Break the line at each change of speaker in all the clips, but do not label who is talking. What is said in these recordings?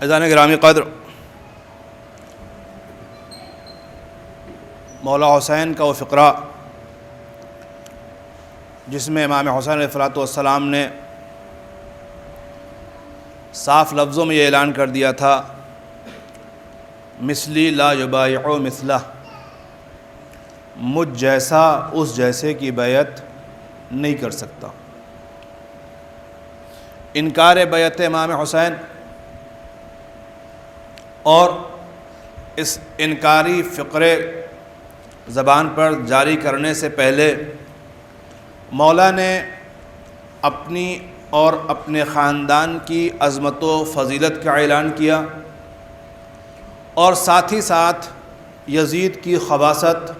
عزیزان گرامی قدر، مولا حسین کا وہ فقرہ جس میں امام حسین علیہ السلام نے صاف لفظوں میں یہ اعلان کر دیا تھا، مثلی لا یبایع مثلہ، مجھ جیسا اس جیسے کی بیعت نہیں کر سکتا۔ انکار بیعت امام حسین اور اس انکاری فقرے زبان پر جاری کرنے سے پہلے مولا نے اپنی اور اپنے خاندان کی عظمت و فضیلت کا اعلان کیا، اور ساتھ ہی ساتھ یزید کی خباثت،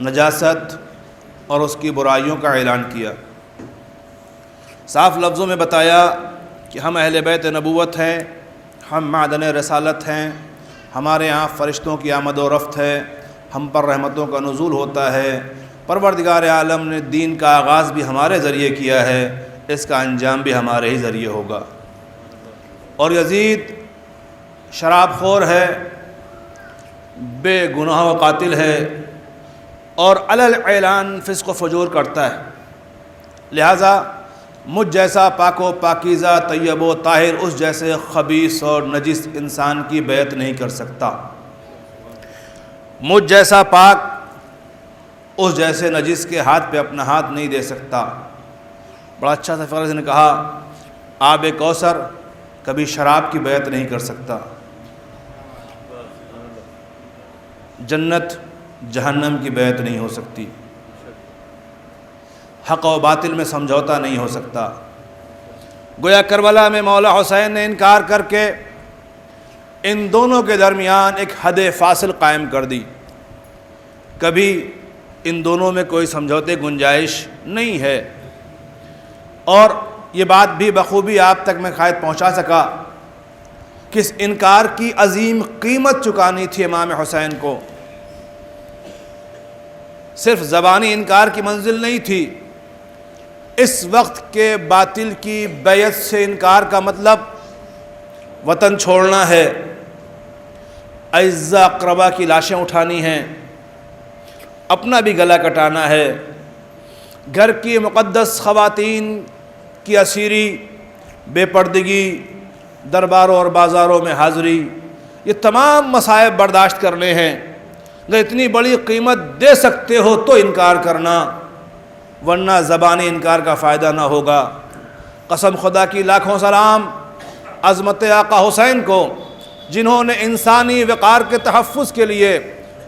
نجاست اور اس کی برائیوں کا اعلان کیا۔ صاف لفظوں میں بتایا کہ ہم اہل بیت نبوت ہیں، ہم معدن رسالت ہیں، ہمارے یہاں فرشتوں کی آمد و رفت ہے، ہم پر رحمتوں کا نزول ہوتا ہے، پروردگار عالم نے دین کا آغاز بھی ہمارے ذریعے کیا ہے، اس کا انجام بھی ہمارے ہی ذریعے ہوگا۔ اور یزید شراب خور ہے، بے گناہ و قاتل ہے، اور علی اعلان فسق و فجور کرتا ہے، لہٰذا مجھ جیسا پاک و پاکیزہ، طیب و طاہر، اس جیسے خبیث اور نجس انسان کی بیعت نہیں کر سکتا۔ مجھ جیسا پاک اس جیسے نجس کے ہاتھ پہ اپنا ہاتھ نہیں دے سکتا۔ بڑا اچھا سا فقرہ نے کہا، آب کوثر کبھی شراب کی بیعت نہیں کر سکتا، جنت جہنم کی بیعت نہیں ہو سکتی، حق و باطل میں سمجھوتا نہیں ہو سکتا۔ گویا کربلا میں مولا حسین نے انکار کر کے ان دونوں کے درمیان ایک حد فاصل قائم کر دی، کبھی ان دونوں میں کوئی سمجھوتے گنجائش نہیں ہے۔ اور یہ بات بھی بخوبی آپ تک میں شاید پہنچا سکا کہ اس انکار کی عظیم قیمت چکانی تھی امام حسین کو، صرف زبانی انکار کی منزل نہیں تھی۔ اس وقت کے باطل کی بیعت سے انکار کا مطلب وطن چھوڑنا ہے، اعزاء اقربا کی لاشیں اٹھانی ہیں، اپنا بھی گلا کٹانا ہے، گھر کی مقدس خواتین کی اسیری، بے پردگی، درباروں اور بازاروں میں حاضری، یہ تمام مصائب برداشت کرنے ہیں۔ اگر اتنی بڑی قیمت دے سکتے ہو تو انکار کرنا، ورنہ زبانی انکار کا فائدہ نہ ہوگا۔ قسم خدا کی لاکھوں سلام عظمت آقا حسین کو، جنہوں نے انسانی وقار کے تحفظ کے لیے،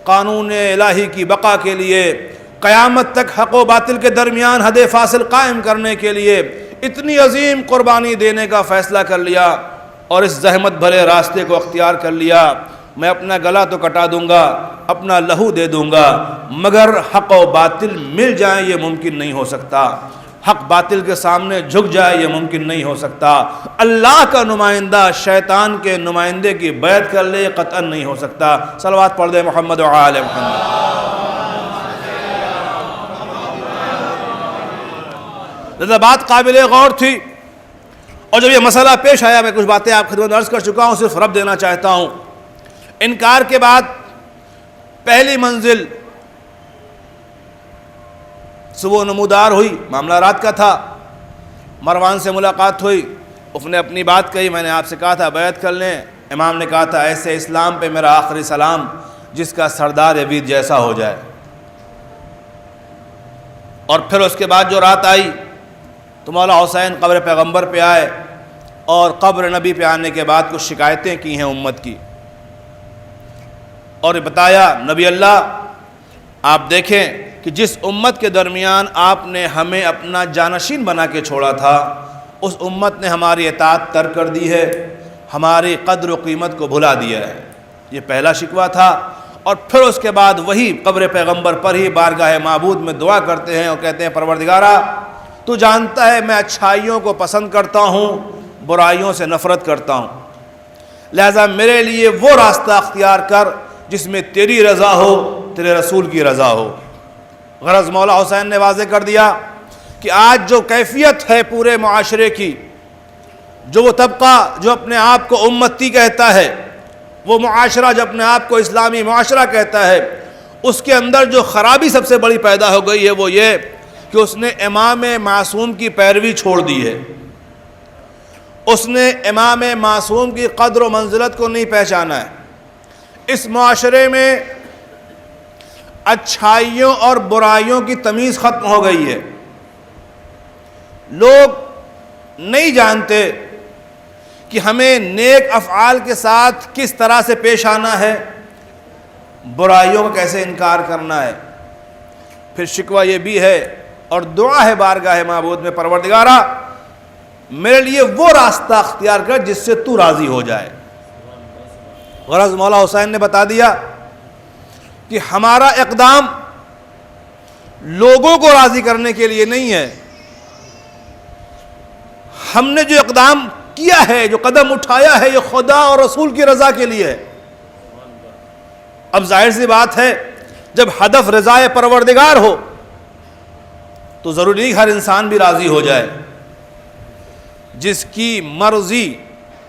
قانون الہی کی بقا کے لیے، قیامت تک حق و باطل کے درمیان حد فاصل قائم کرنے کے لیے اتنی عظیم قربانی دینے کا فیصلہ کر لیا اور اس زحمت بھرے راستے کو اختیار کر لیا۔ میں اپنا گلا تو کٹا دوں گا، اپنا لہو دے دوں گا، مگر حق و باطل مل جائیں یہ ممکن نہیں ہو سکتا، حق باطل کے سامنے جھک جائے یہ ممکن نہیں ہو سکتا۔ اللہ کا نمائندہ شیطان کے نمائندے کی بیعت کر لے، قطعاً نہیں ہو سکتا۔ صلوات پڑھ دے محمد و آل محمد۔ لذا بات قابل غور تھی، اور جب یہ مسئلہ پیش آیا، میں کچھ باتیں آپ خدمت میں عرض کر چکا ہوں، صرف رب دینا چاہتا ہوں۔ انکار کے بعد پہلی منزل صبح نمودار ہوئی، معاملہ رات کا تھا، مروان سے ملاقات ہوئی، اس نے اپنی بات کہی، میں نے آپ سے کہا تھا بیعت کر لیں، امام نے کہا تھا ایسے اسلام پہ میرا آخری سلام جس کا سردار یزید جیسا ہو جائے۔ اور پھر اس کے بعد جو رات آئی تو مولا حسین قبر پیغمبر پہ آئے، اور قبر نبی پہ آنے کے بعد کچھ شکایتیں کی ہیں امت کی، اور بتایا نبی اللہ آپ دیکھیں کہ جس امت کے درمیان آپ نے ہمیں اپنا جانشین بنا کے چھوڑا تھا، اس امت نے ہماری اطاعت ترک کر دی ہے، ہماری قدر و قیمت کو بھلا دیا ہے۔ یہ پہلا شکوہ تھا۔ اور پھر اس کے بعد وہی قبر پیغمبر پر ہی بارگاہ معبود میں دعا کرتے ہیں اور کہتے ہیں پروردگارا تو جانتا ہے میں اچھائیوں کو پسند کرتا ہوں، برائیوں سے نفرت کرتا ہوں، لہذا میرے لیے وہ راستہ اختیار کر جس میں تیری رضا ہو، تیرے رسول کی رضا ہو۔ غرض مولا حسین نے واضح کر دیا کہ آج جو کیفیت ہے پورے معاشرے کی، جو وہ طبقہ جو اپنے آپ کو امتی کہتا ہے، وہ معاشرہ جو اپنے آپ کو اسلامی معاشرہ کہتا ہے، اس کے اندر جو خرابی سب سے بڑی پیدا ہو گئی ہے وہ یہ کہ اس نے امام معصوم کی پیروی چھوڑ دی ہے، اس نے امام معصوم کی قدر و منزلت کو نہیں پہچانا ہے۔ اس معاشرے میں اچھائیوں اور برائیوں کی تمیز ختم ہو گئی ہے، لوگ نہیں جانتے کہ ہمیں نیک افعال کے ساتھ کس طرح سے پیش آنا ہے، برائیوں کا کیسے انکار کرنا ہے۔ پھر شکوہ یہ بھی ہے اور دعا ہے بارگاہ معبود میں، پروردگارا میرے لیے وہ راستہ اختیار کر جس سے تو راضی ہو جائے۔ غرض مولا حسین نے بتا دیا کہ ہمارا اقدام لوگوں کو راضی کرنے کے لیے نہیں ہے، ہم نے جو اقدام کیا ہے، جو قدم اٹھایا ہے، یہ خدا اور رسول کی رضا کے لیے ہے۔ اب ظاہر سی بات ہے جب ہدف رضا پروردگار ہو تو ضروری نہیں ہر انسان بھی راضی ہو جائے، جس کی مرضی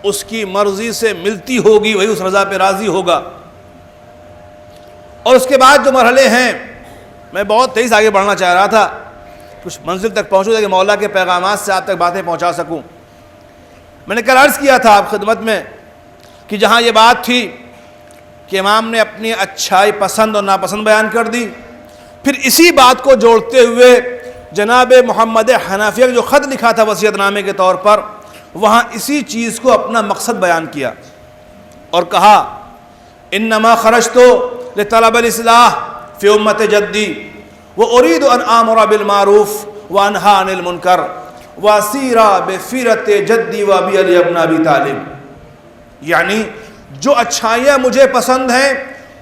اس کی مرضی سے ملتی ہوگی وہی اس رضا پہ راضی ہوگا۔ اور اس کے بعد جو مرحلے ہیں، میں بہت تیز آگے بڑھنا چاہ رہا تھا، کچھ منزل تک پہنچوں تاکہ مولا کے پیغامات سے آپ تک باتیں پہنچا سکوں۔ میں نے کل عرض کیا تھا آپ خدمت میں کہ جہاں یہ بات تھی کہ امام نے اپنی اچھائی پسند اور ناپسند بیان کر دی، پھر اسی بات کو جوڑتے ہوئے جناب محمد حنفیہ جو خط لکھا تھا وصیت نامے کے طور پر، وہاں اسی چیز کو اپنا مقصد بیان کیا اور کہا انما خرجت لطلب الاصلاح فی امت جدی وارید ان آمر بالمعروف وانہا عن المنکر واسیر بفیرت جدی وابی علی ابن ابی طالب، یعنی جو اچھائیاں مجھے پسند ہیں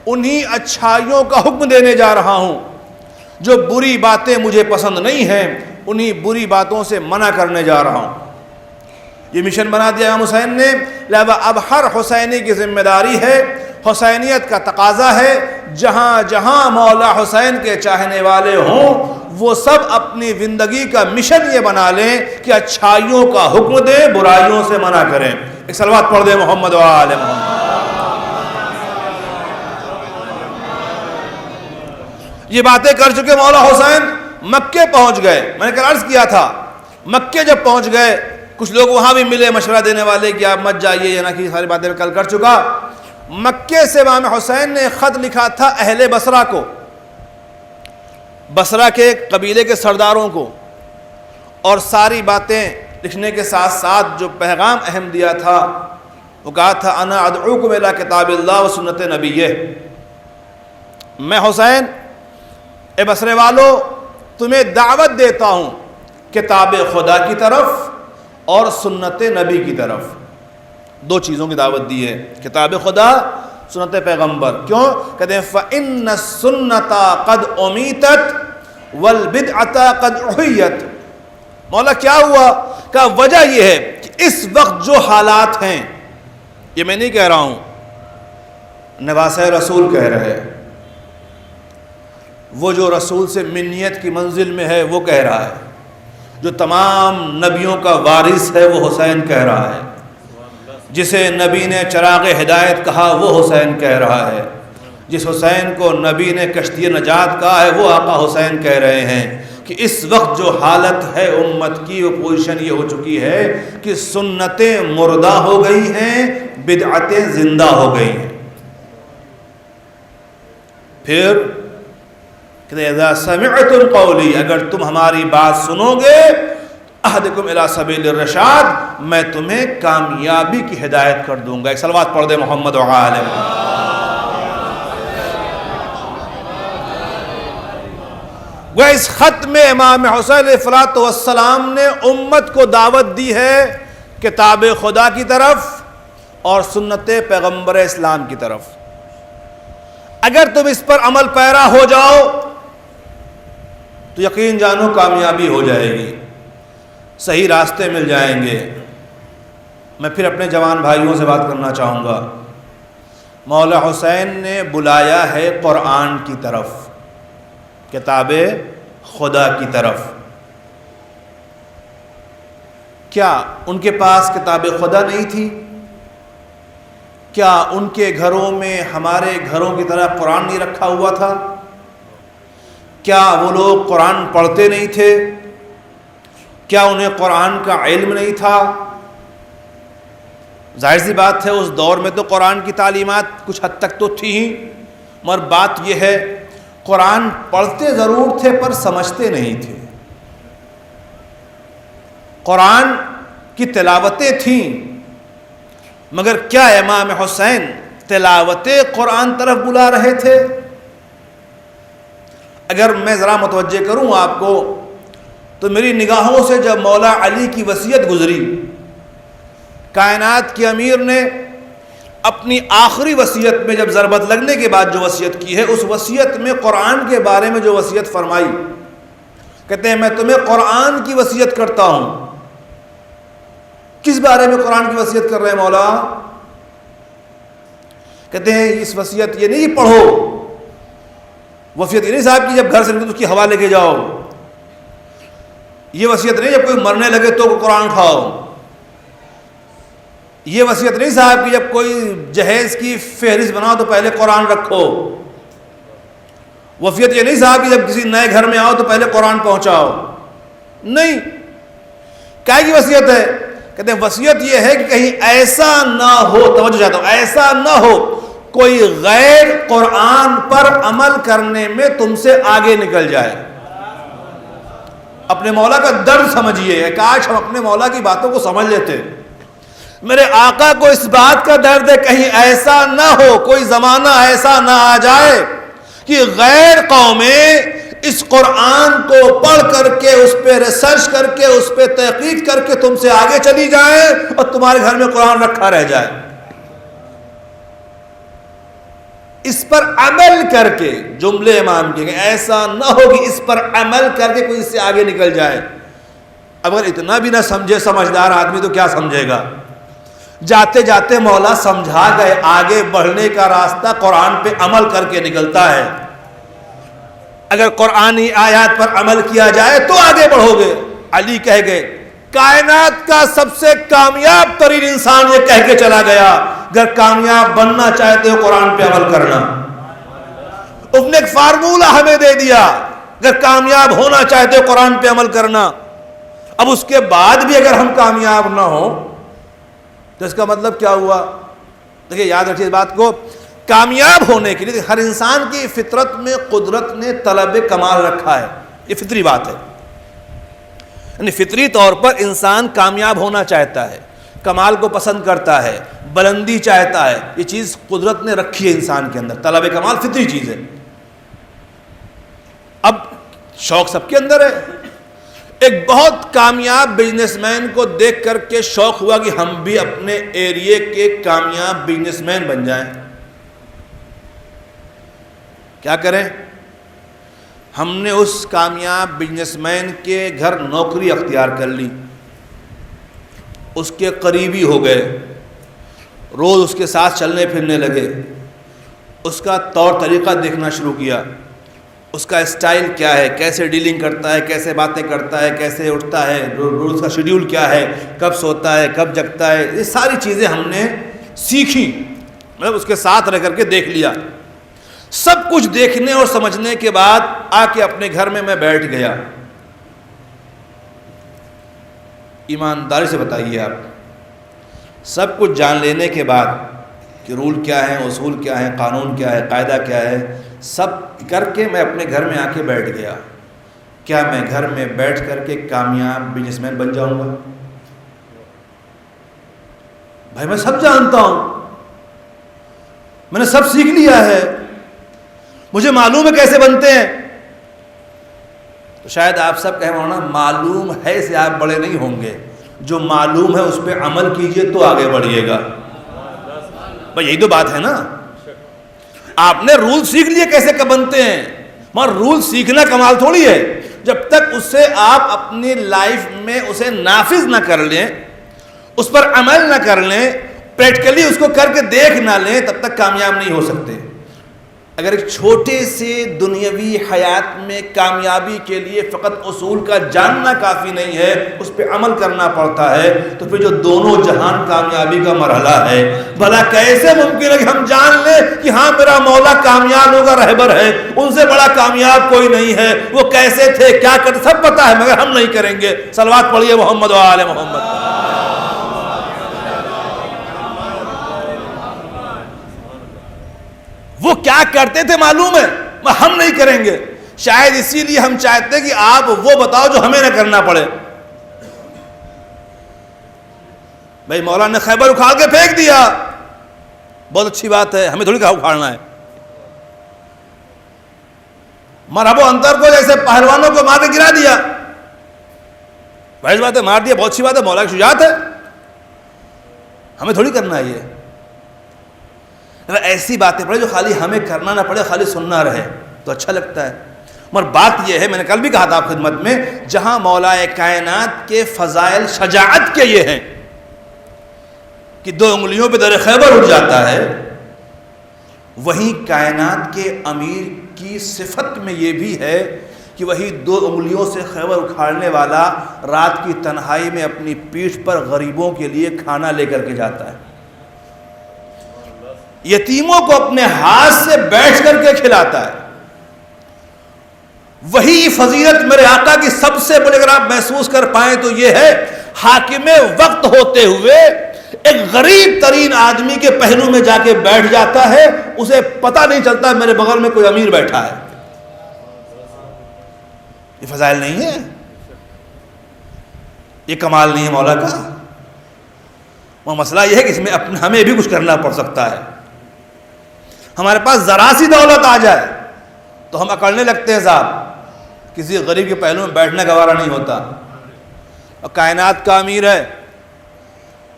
انہی اچھائیوں کا حکم دینے جا رہا ہوں، جو بری باتیں مجھے پسند نہیں ہیں انہی بری باتوں سے منع کرنے جا رہا ہوں۔ یہ مشن بنا دیا امام حسین نے، لہذا اب ہر حسینی کی ذمہ داری ہے، حسینیت کا تقاضا ہے، جہاں جہاں مولا حسین کے چاہنے والے ہوں وہ سب اپنی زندگی کا مشن یہ بنا لیں کہ اچھائیوں کا حکم دیں، برائیوں سے منع کریں۔ ایک صلوات پڑھ دیں محمد و آل محمد۔ یہ باتیں کر چکے مولا حسین مکے پہنچ گئے۔ میں نے کل عرض کیا تھا مکے جب پہنچ گئے کچھ لوگ وہاں بھی ملے مشورہ دینے والے کہ آپ مت جائیے، یہ نہ کہ ساری باتیں میں کل کر چکا۔ مکے سے امام حسین نے خط لکھا تھا اہل بصرہ کو، بصرہ کے قبیلے کے سرداروں کو، اور ساری باتیں لکھنے کے ساتھ ساتھ جو پیغام اہم دیا تھا وہ کہا تھا انا ادعوکم الی کتاب اللہ و سنت نبیہ، میں حسین اے بصرے والو تمہیں دعوت دیتا ہوں کتاب خدا کی طرف اور سنت نبی کی طرف، دو چیزوں کی دعوت دی ہے، کتاب خدا، سنت پیغمبر۔ کیوں؟ کہتے ہیں فَإِنَّ السُّنَّةَ قَدْ أُمِيتَتْ وَالْبِدْعَةَ قَدْ أُحِيَّتْ۔ مولا کیا ہوا؟ کہ وجہ یہ ہے کہ اس وقت جو حالات ہیں، یہ میں نہیں کہہ رہا ہوں، نواسہ رسول کہہ رہے ہیں، وہ جو رسول سے منیت کی منزل میں ہے وہ کہہ رہا ہے، جو تمام نبیوں کا وارث ہے وہ حسین کہہ رہا ہے، جسے نبی نے چراغ ہدایت کہا وہ حسین کہہ رہا ہے، جس حسین کو نبی نے کشتی نجات کہا ہے وہ آقا حسین کہہ رہے ہیں کہ اس وقت جو حالت ہے امت کی، وہ پوزیشن یہ ہو چکی ہے کہ سنتیں مردہ ہو گئی ہیں، بدعتیں زندہ ہو گئی ہیں۔ پھر کہ اذا سمعتم قولی، اگر تم ہماری بات سنو گے، اہدکم الی سبیل الرشاد، میں تمہیں کامیابی کی ہدایت کر دوں گا۔ ایک صلوات پڑھ دے محمد و آل محمد۔ وہ اس خط میں امام حسین علیہ السلام نے امت کو دعوت دی ہے کتاب خدا کی طرف اور سنت پیغمبر اسلام کی طرف۔ اگر تم اس پر عمل پیرا ہو جاؤ تو یقین جانو کامیابی ہو جائے گی، صحیح راستے مل جائیں گے۔ میں پھر اپنے جوان بھائیوں سے بات کرنا چاہوں گا، مولا حسین نے بلایا ہے قرآن کی طرف، کتاب خدا کی طرف۔ کیا ان کے پاس کتاب خدا نہیں تھی؟ کیا ان کے گھروں میں ہمارے گھروں کی طرح قرآن نہیں رکھا ہوا تھا؟ کیا وہ لوگ قرآن پڑھتے نہیں تھے؟ کیا انہیں قرآن کا علم نہیں تھا؟ ظاہر سی بات ہے اس دور میں تو قرآن کی تعلیمات کچھ حد تک تو تھی ہی، مگر بات یہ ہے قرآن پڑھتے ضرور تھے پر سمجھتے نہیں تھے۔ قرآن کی تلاوتیں تھیں، مگر کیا امام حسین تلاوت قرآن طرف بلا رہے تھے؟ اگر میں ذرا متوجہ کروں آپ کو تو میری نگاہوں سے جب مولا علی کی وصیت گزری، کائنات کے امیر نے اپنی آخری وصیت میں جب ضربت لگنے کے بعد جو وصیت کی ہے، اس وصیت میں قرآن کے بارے میں جو وصیت فرمائی، کہتے ہیں میں تمہیں قرآن کی وصیت کرتا ہوں۔ کس بارے میں قرآن کی وصیت کر رہے ہیں مولا؟ کہتے ہیں اس وصیت یہ نہیں پڑھو، وصیت یہ نہیں صاحب کہ جب گھر سے نکلو تو اس کی ہوا لے کے جاؤ، یہ وصیت نہیں جب کوئی مرنے لگے تو قرآن اٹھاؤ، یہ وصیت نہیں صاحب کہ جب کوئی جہیز کی فہرست بناؤ تو پہلے قرآن رکھو، وصیت یہ نہیں صاحب کہ جب کسی نئے گھر میں آؤ تو پہلے قرآن پہنچاؤ، نہیں۔ کیا کی وصیت ہے؟ کہتے ہیں وصیت یہ ہے کہ کہیں ایسا نہ ہو، توجہ چاہتا ہوں، ایسا نہ ہو کوئی غیر قرآن پر عمل کرنے میں تم سے آگے نکل جائے۔ اپنے مولا کا درد سمجھیے، کاش ہم اپنے مولا کی باتوں کو سمجھ لیتے۔ میرے آقا کو اس بات کا درد ہے کہیں ایسا نہ ہو، کوئی زمانہ ایسا نہ آ جائے کہ غیر قومیں اس قرآن کو پڑھ کر کے اس پہ ریسرچ کر کے اس پہ تحقیق کر کے تم سے آگے چلی جائیں اور تمہارے گھر میں قرآن رکھا رہ جائے۔ اس پر عمل کر کے، جملے امام کے ایسا نہ ہو کہ اس پر عمل کر کے کوئی اس سے آگے نکل جائے۔ اگر اتنا بھی نہ سمجھے سمجھدار آدمی تو کیا سمجھے گا؟ جاتے جاتے مولا سمجھا گئے آگے بڑھنے کا راستہ قرآن پہ عمل کر کے نکلتا ہے۔ اگر قرآنی آیات پر عمل کیا جائے تو آگے بڑھو گے۔ علی کہہ گئے کائنات کا سب سے کامیاب ترین انسان یہ کہہ کے چلا گیا اگر کامیاب بننا چاہتے ہو قرآن پہ عمل کرنا۔ اس نے ایک فارمولہ ہمیں دے دیا، اگر کامیاب ہونا چاہتے ہو قرآن پہ عمل کرنا۔ اب اس کے بعد بھی اگر ہم کامیاب نہ ہوں تو اس کا مطلب کیا ہوا؟ دیکھیں یاد رکھیے اس بات کو، کامیاب ہونے کے لیے ہر انسان کی فطرت میں قدرت نے طلب کمال رکھا ہے، یہ فطری بات ہے، یعنی فطری طور پر انسان کامیاب ہونا چاہتا ہے، کمال کو پسند کرتا ہے، بلندی چاہتا ہے، یہ چیز قدرت نے رکھی ہے انسان کے اندر، طلب کمال فطری چیز ہے۔ اب شوق سب کے اندر ہے۔ ایک بہت کامیاب بزنس مین کو دیکھ کر کے شوق ہوا کہ ہم بھی اپنے ایریے کے کامیاب بزنس مین بن جائیں۔ کیا کریں؟ ہم نے اس کامیاب بزنس مین کے گھر نوکری اختیار کر لی، اس کے قریبی ہو گئے، روز اس کے ساتھ چلنے پھرنے لگے، اس کا طور طریقہ دیکھنا شروع کیا، اس کا اسٹائل کیا ہے، کیسے ڈیلنگ کرتا ہے، کیسے باتیں کرتا ہے، کیسے اٹھتا ہے، روز کا شیڈیول کیا ہے، کب سوتا ہے، کب جگتا ہے، یہ ساری چیزیں ہم نے سیکھی، مطلب اس کے ساتھ رہ کر کے دیکھ لیا۔ سب کچھ دیکھنے اور سمجھنے کے بعد آ کے اپنے گھر میں بیٹھ گیا۔ ایمانداری سے بتائیے آپ، سب کچھ جان لینے کے بعد کہ رول کیا ہے، اصول کیا ہے، قانون کیا ہے، قاعدہ کیا ہے، سب کر کے میں اپنے گھر میں آ کے بیٹھ گیا، کیا میں گھر میں بیٹھ کر کے کامیاب بزنس مین بن جاؤں گا؟ بھائی میں سب جانتا ہوں، میں نے سب سیکھ لیا ہے، مجھے معلوم ہے کیسے بنتے ہیں۔ تو شاید آپ سب کہیں مولانا معلوم ہے سے آپ بڑے نہیں ہوں گے، جو معلوم ہے اس پہ عمل کیجئے تو آگے بڑھیے گا۔ بھائی یہی تو بات ہے نا، آپ نے رول سیکھ لیے کیسے کب بنتے ہیں، مگر رول سیکھنا کمال تھوڑی ہے، جب تک اسے آپ اپنی لائف میں اسے نافذ نہ کر لیں، اس پر عمل نہ کر لیں، پریکٹیکلی اس کو کر کے دیکھ نہ لیں، تب تک کامیاب نہیں ہو سکتے۔ اگر ایک چھوٹے سے دنیاوی حیات میں کامیابی کے لیے فقط اصول کا جاننا کافی نہیں ہے، اس پہ عمل کرنا پڑتا ہے، تو پھر جو دونوں جہان کامیابی کا مرحلہ ہے، بھلا کیسے ممکن ہے کہ ہم جان لیں کہ ہاں میرا مولا کامیاب ہوگا، رہبر ہے، ان سے بڑا کامیاب کوئی نہیں ہے، وہ کیسے تھے، کیا کرتے، سب پتہ ہے، مگر ہم نہیں کریں گے۔ صلوات پڑھیے محمد و آل محمد۔ وہ کیا کرتے تھے معلوم ہے، ہم نہیں کریں گے، شاید اسی لیے ہم چاہتے ہیں کہ آپ وہ بتاؤ جو ہمیں نہ کرنا پڑے۔ بھائی مولانا نے خیبر اکھاڑ کے پھینک دیا، بہت اچھی بات ہے، ہمیں تھوڑی کہا اکھاڑنا ہے۔ مرحب و انتر کو جیسے پہلوانوں کو مار کے گرا دیا، بھائی بات ہے، مار دیا، بہت اچھی بات ہے، مولا کی شجاعت ہے، ہمیں تھوڑی کرنا ہے یہ۔ ایسی باتیں پڑھے جو خالی ہمیں کرنا نہ پڑے، خالی سننا رہے تو اچھا لگتا ہے۔ مگر بات یہ ہے، میں نے کل بھی کہا تھا آپ خدمت میں، جہاں مولا کائنات کے فضائل شجاعت کے یہ ہیں کہ 2 انگلیوں پہ در خیبر اٹھ جاتا ہے، وہیں کائنات کے امیر کی صفت میں یہ بھی ہے کہ وہی 2 انگلیوں سے خیبر اکھاڑنے والا رات کی تنہائی میں اپنی پیٹھ پر غریبوں کے لیے کھانا لے کر کے جاتا ہے، یتیموں کو اپنے ہاتھ سے بیٹھ کر کے کھلاتا ہے۔ وہی فضیلت میرے آقا کی سب سے بڑی اگر آپ محسوس کر پائیں تو یہ ہے، حاکم وقت ہوتے ہوئے ایک غریب ترین آدمی کے پہلو میں جا کے بیٹھ جاتا ہے، اسے پتہ نہیں چلتا میرے بغل میں کوئی امیر بیٹھا ہے۔ یہ فضائل نہیں ہے، یہ کمال نہیں ہے مولا کا۔ وہ مسئلہ یہ ہے کہ اس میں ہمیں بھی کچھ کرنا پڑ سکتا ہے۔ ہمارے پاس ذرا سی دولت آ جائے تو ہم اکڑنے لگتے ہیں، صاحب کسی غریب کے پہلو میں بیٹھنا گوارا نہیں ہوتا۔ اور کائنات کا امیر ہے،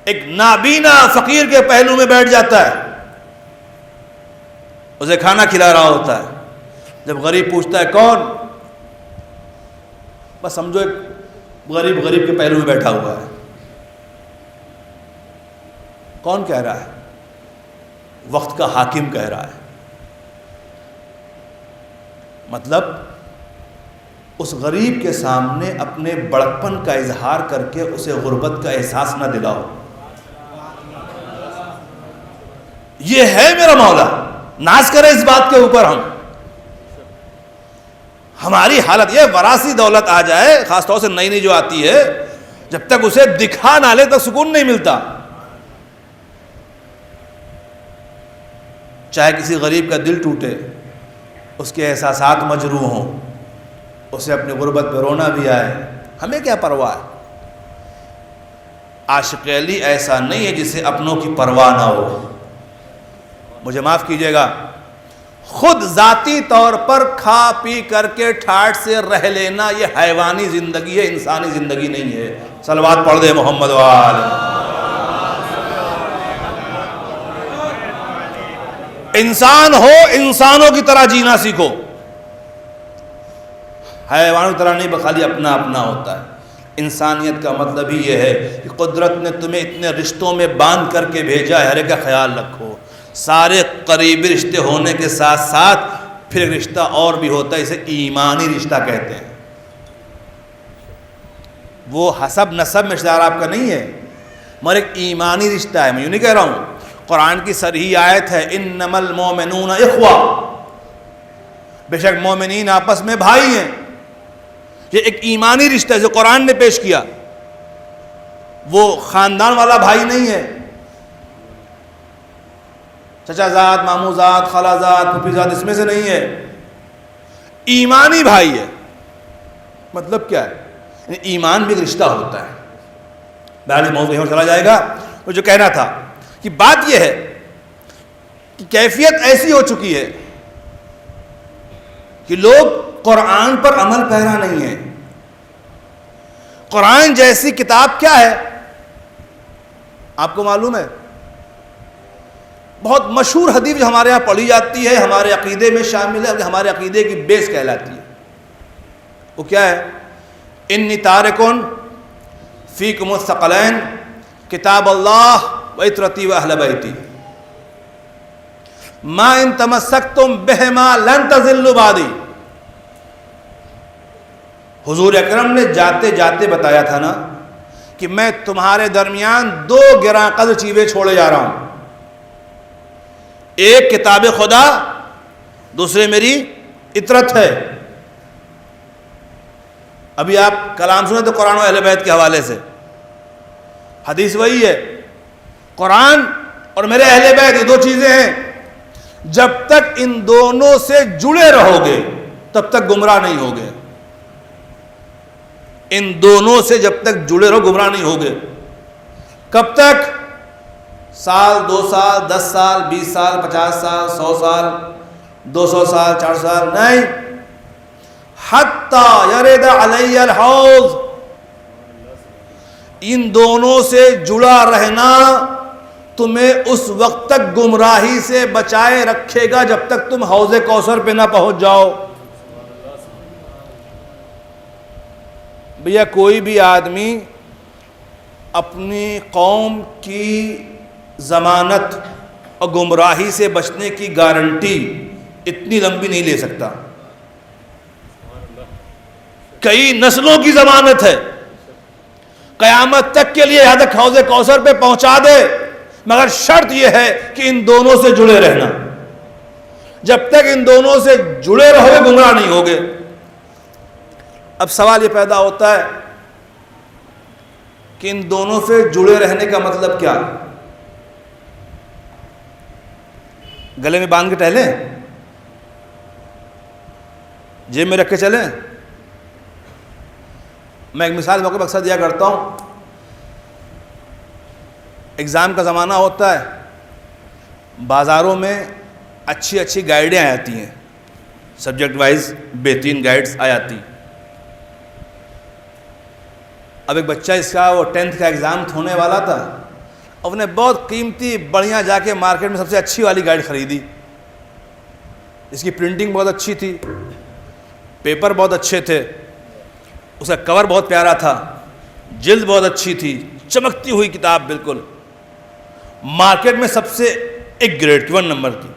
ایک نابینا فقیر کے پہلو میں بیٹھ جاتا ہے، اسے کھانا کھلا رہا ہوتا ہے۔ جب غریب پوچھتا ہے کون، بس سمجھو ایک غریب کے پہلو میں بیٹھا ہوا ہے۔ کون کہہ رہا ہے؟ وقت کا حاکم کہہ رہا ہے۔ مطلب اس غریب کے سامنے اپنے بڑکپن کا اظہار کر کے اسے غربت کا احساس نہ دلاؤ۔ یہ ہے میرا مولا، ناز کرے اس بات کے اوپر۔ ہماری حالت یہ، وراثی دولت آ جائے، خاص طور سے نئی جو آتی ہے، جب تک اسے دکھا نہ لے تک سکون نہیں ملتا۔ چاہے کسی غریب کا دل ٹوٹے، اس کے احساسات مجروح ہوں، اسے اپنی غربت پہ رونا بھی آئے، ہمیں کیا پرواہ ہے۔ عاشق علی ایسا نہیں ہے جسے اپنوں کی پرواہ نہ ہو۔ مجھے معاف کیجیے گا، خود ذاتی طور پر کھا پی کر کے ٹھاٹھ سے رہ لینا یہ حیوانی زندگی ہے، انسانی زندگی نہیں ہے۔ صلوات پڑھ دے محمد و آل۔ انسان ہو، انسانوں کی طرح جینا سیکھو، حیوانوں کی طرح نہیں، خالی اپنا اپنا ہوتا ہے۔ انسانیت کا مطلب ہی یہ ہے کہ قدرت نے تمہیں اتنے رشتوں میں باندھ کر کے بھیجا ہے، ہر ایک کا خیال رکھو۔ سارے قریبی رشتے ہونے کے ساتھ ساتھ پھر ایک رشتہ اور بھی ہوتا ہے، اسے ایمانی رشتہ کہتے ہیں۔ وہ حسب نسب میں رشتہ دار آپ کا نہیں ہے، مگر ایک ایمانی رشتہ ہے۔ میں یوں نہیں کہہ رہا ہوں، قرآن کی صریح آیت ہے، انما المؤمنون اخوہ، بے شک مومنین آپس میں بھائی ہیں۔ یہ ایک ایمانی رشتہ ہے جو قرآن نے پیش کیا، وہ خاندان والا بھائی نہیں ہے، چچا زاد، مامو زاد، خالہ زاد، پھوپھی زاد، اس میں سے نہیں ہے، ایمانی بھائی ہے۔ مطلب کیا ہے؟ یعنی ایمان بھی ایک رشتہ ہوتا ہے۔ بہرحال موضوع یہاں چلا جائے گا۔ وہ جو کہنا تھا کہ بات یہ ہے کہ کیفیت ایسی ہو چکی ہے کہ لوگ قرآن پر عمل پیرا نہیں ہے۔ قرآن جیسی کتاب کیا ہے آپ کو معلوم ہے؟ بہت مشہور حدیث جو ہمارے یہاں پڑھی جاتی ہے، ہمارے عقیدے میں شامل ہے، ہمارے عقیدے کی بیس کہلاتی ہے، وہ کیا ہے؟ انی تارکن فیکم الثقلین کتاب اللہ و عطرتی و اہل بیتی۔ ما ان تمسکتم بہما لن تضلوا بعدی. حضور اکرم نے جاتے جاتے بتایا تھا نا کہ میں تمہارے درمیان دو گراں قدر چیزیں چھوڑے جا رہا ہوں، ایک کتاب خدا، دوسرے میری اطرت ہے. ابھی آپ کلام سنیں تو قرآن و اہل بیت کے حوالے سے، حدیث وہی ہے، قرآن اور میرے اہل بیت یہ دو چیزیں ہیں، جب تک ان دونوں سے جڑے رہو گے تب تک گمراہ نہیں ہوگے. ان دونوں سے جب تک جڑے رہو گمراہ نہیں ہوگے. کب تک؟ سال، 2 سال، 10 سال، 20 سال، 50 سال، 100 سال، 200 سال، 400 سال نہیں. حتی یرد علی الحوض. ان دونوں سے جڑا رہنا تمہیں اس وقت تک گمراہی سے بچائے رکھے گا جب تک تم حوض کوثر پہ نہ پہنچ جاؤ. بھیا کوئی بھی آدمی اپنی قوم کی ضمانت اور گمراہی سے بچنے کی گارنٹی اتنی لمبی نہیں لے سکتا. کئی نسلوں کی ضمانت ہے، قیامت تک کے لیے یہاں تک حوض کوثر پہ پہنچا دے، مگر شرط یہ ہے کہ ان دونوں سے جڑے رہنا. جب تک ان دونوں سے جڑے رہو گے گمراہ نہیں ہوگے. اب سوال یہ پیدا ہوتا ہے کہ ان دونوں سے جڑے رہنے کا مطلب کیا؟ گلے میں باندھ کے ٹہلیں، جیب میں رکھ کے چلیں؟ میں ایک مثال موقع پر اکثر دیا کرتا ہوں. ایگزام کا زمانہ ہوتا ہے، بازاروں میں اچھی اچھی گائیڈیں آ جاتی ہیں، سبجیکٹ وائز بہترین گائیڈز آ جاتی. اب ایک بچہ اس کا وہ 10th کا ایگزام ہونے والا تھا، اس نے بہت قیمتی بڑھیا جا کے مارکیٹ میں سب سے اچھی والی گائیڈ خریدی. اس کی پرنٹنگ بہت اچھی تھی، پیپر بہت اچھے تھے، اس کا کور بہت پیارا تھا، جلد بہت اچھی تھی، چمکتی ہوئی کتاب بالکل. مارکیٹ میں سب سے ایک گریڈ کی 1 نمبر کی،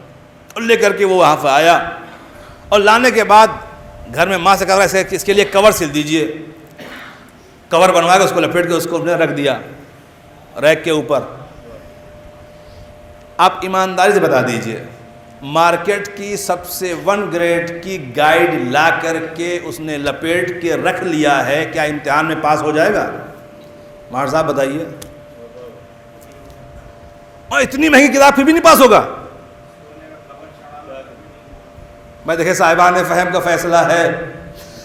اور لے کر کے وہ وہاں پہ آیا، اور لانے کے بعد گھر میں ماں سے کہا اس کے لیے کور سل دیجئے. کور بنوا کے اس کو لپیٹ کے اس کو رکھ دیا ریک کے اوپر. آپ ایمانداری سے بتا دیجئے، مارکیٹ کی سب سے 1 گریڈ کی گائیڈ لا کر کے اس نے لپیٹ کے رکھ لیا ہے، کیا امتحان میں پاس ہو جائے گا؟ مہار صاحب بتائیے. اور اتنی مہنگی کتاب پھر بھی نہیں پاس ہوگا؟ میں دیکھے صاحبان فہم کا فیصلہ ہے،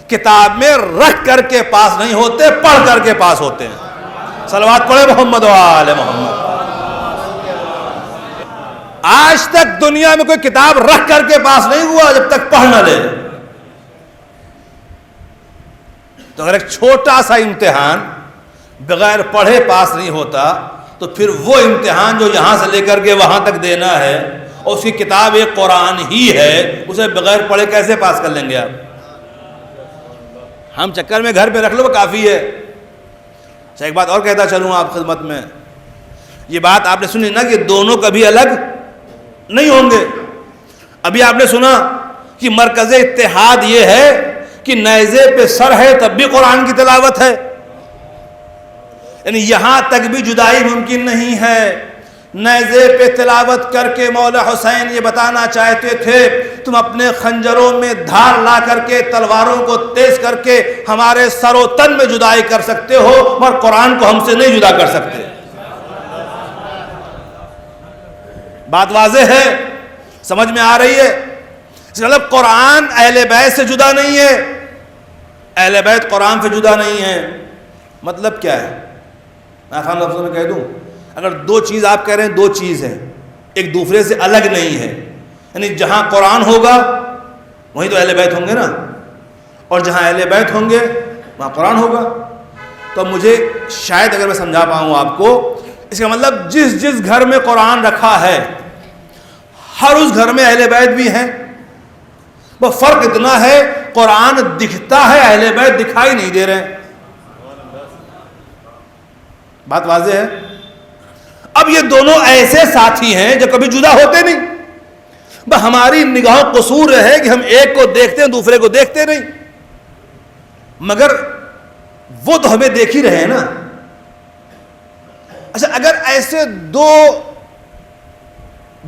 کتاب میں رکھ کر کے پاس نہیں ہوتے، پڑھ کر کے پاس ہوتے ہیں. صلوات پڑھے محمد و آل محمد. آج تک دنیا میں کوئی کتاب رکھ کر کے پاس نہیں ہوا جب تک پڑھ نہ لے. تو اگر ایک چھوٹا سا امتحان بغیر پڑھے پاس نہیں ہوتا تو پھر وہ امتحان جو یہاں سے لے کر کے وہاں تک دینا ہے، اور اس کی کتاب ایک قرآن ہی ہے، اسے بغیر پڑھے کیسے پاس کر لیں گے آپ؟ ہم چکر میں گھر پہ رکھ لو وہ کافی ہے. اچھا ایک بات اور کہتا چلوں آپ خدمت میں، یہ بات آپ نے سنی نا کہ دونوں کبھی الگ نہیں ہوں گے. ابھی آپ نے سنا کہ مرکز اتحاد یہ ہے کہ نیزے پہ سر ہے تب بھی قرآن کی تلاوت ہے، یعنی یہاں تک بھی جدائی ممکن نہیں ہے. نیزے پہ تلاوت کر کے مولا حسین یہ بتانا چاہتے تھے تم اپنے خنجروں میں دھار لا کر کے تلواروں کو تیز کر کے ہمارے سر و تن میں جدائی کر سکتے ہو، اور قرآن کو ہم سے نہیں جدا کر سکتے. بات واضح ہے، سمجھ میں آ رہی ہے؟ مطلب قرآن اہل بیت سے جدا نہیں ہے، اہل بیت قرآن سے جدا نہیں ہے. مطلب کیا ہے؟ میں آسان لفظوں میں کہہ دوں، اگر 2 چیز آپ کہہ رہے ہیں 2 چیز ہیں، ایک دوسرے سے الگ نہیں ہے، یعنی جہاں قرآن ہوگا وہیں تو اہل بیت ہوں گے نا، اور جہاں اہل بیت ہوں گے وہاں قرآن ہوگا. تو مجھے شاید اگر میں سمجھا پاؤں آپ کو، اس کا مطلب جس گھر میں قرآن رکھا ہے ہر اس گھر میں اہل بیت بھی ہیں. وہ فرق اتنا ہے قرآن دکھتا ہے، اہل بیت دکھائی نہیں دے رہے. بات واضح ہے؟ اب یہ دونوں ایسے ساتھی ہیں جو کبھی جدا ہوتے نہیں. ہماری نگاہ قصور ہے کہ ہم ایک کو دیکھتے ہیں دوسرے کو دیکھتے نہیں، مگر وہ تو ہمیں دیکھ ہی رہے ہیں نا۔ اچھا اگر ایسے دو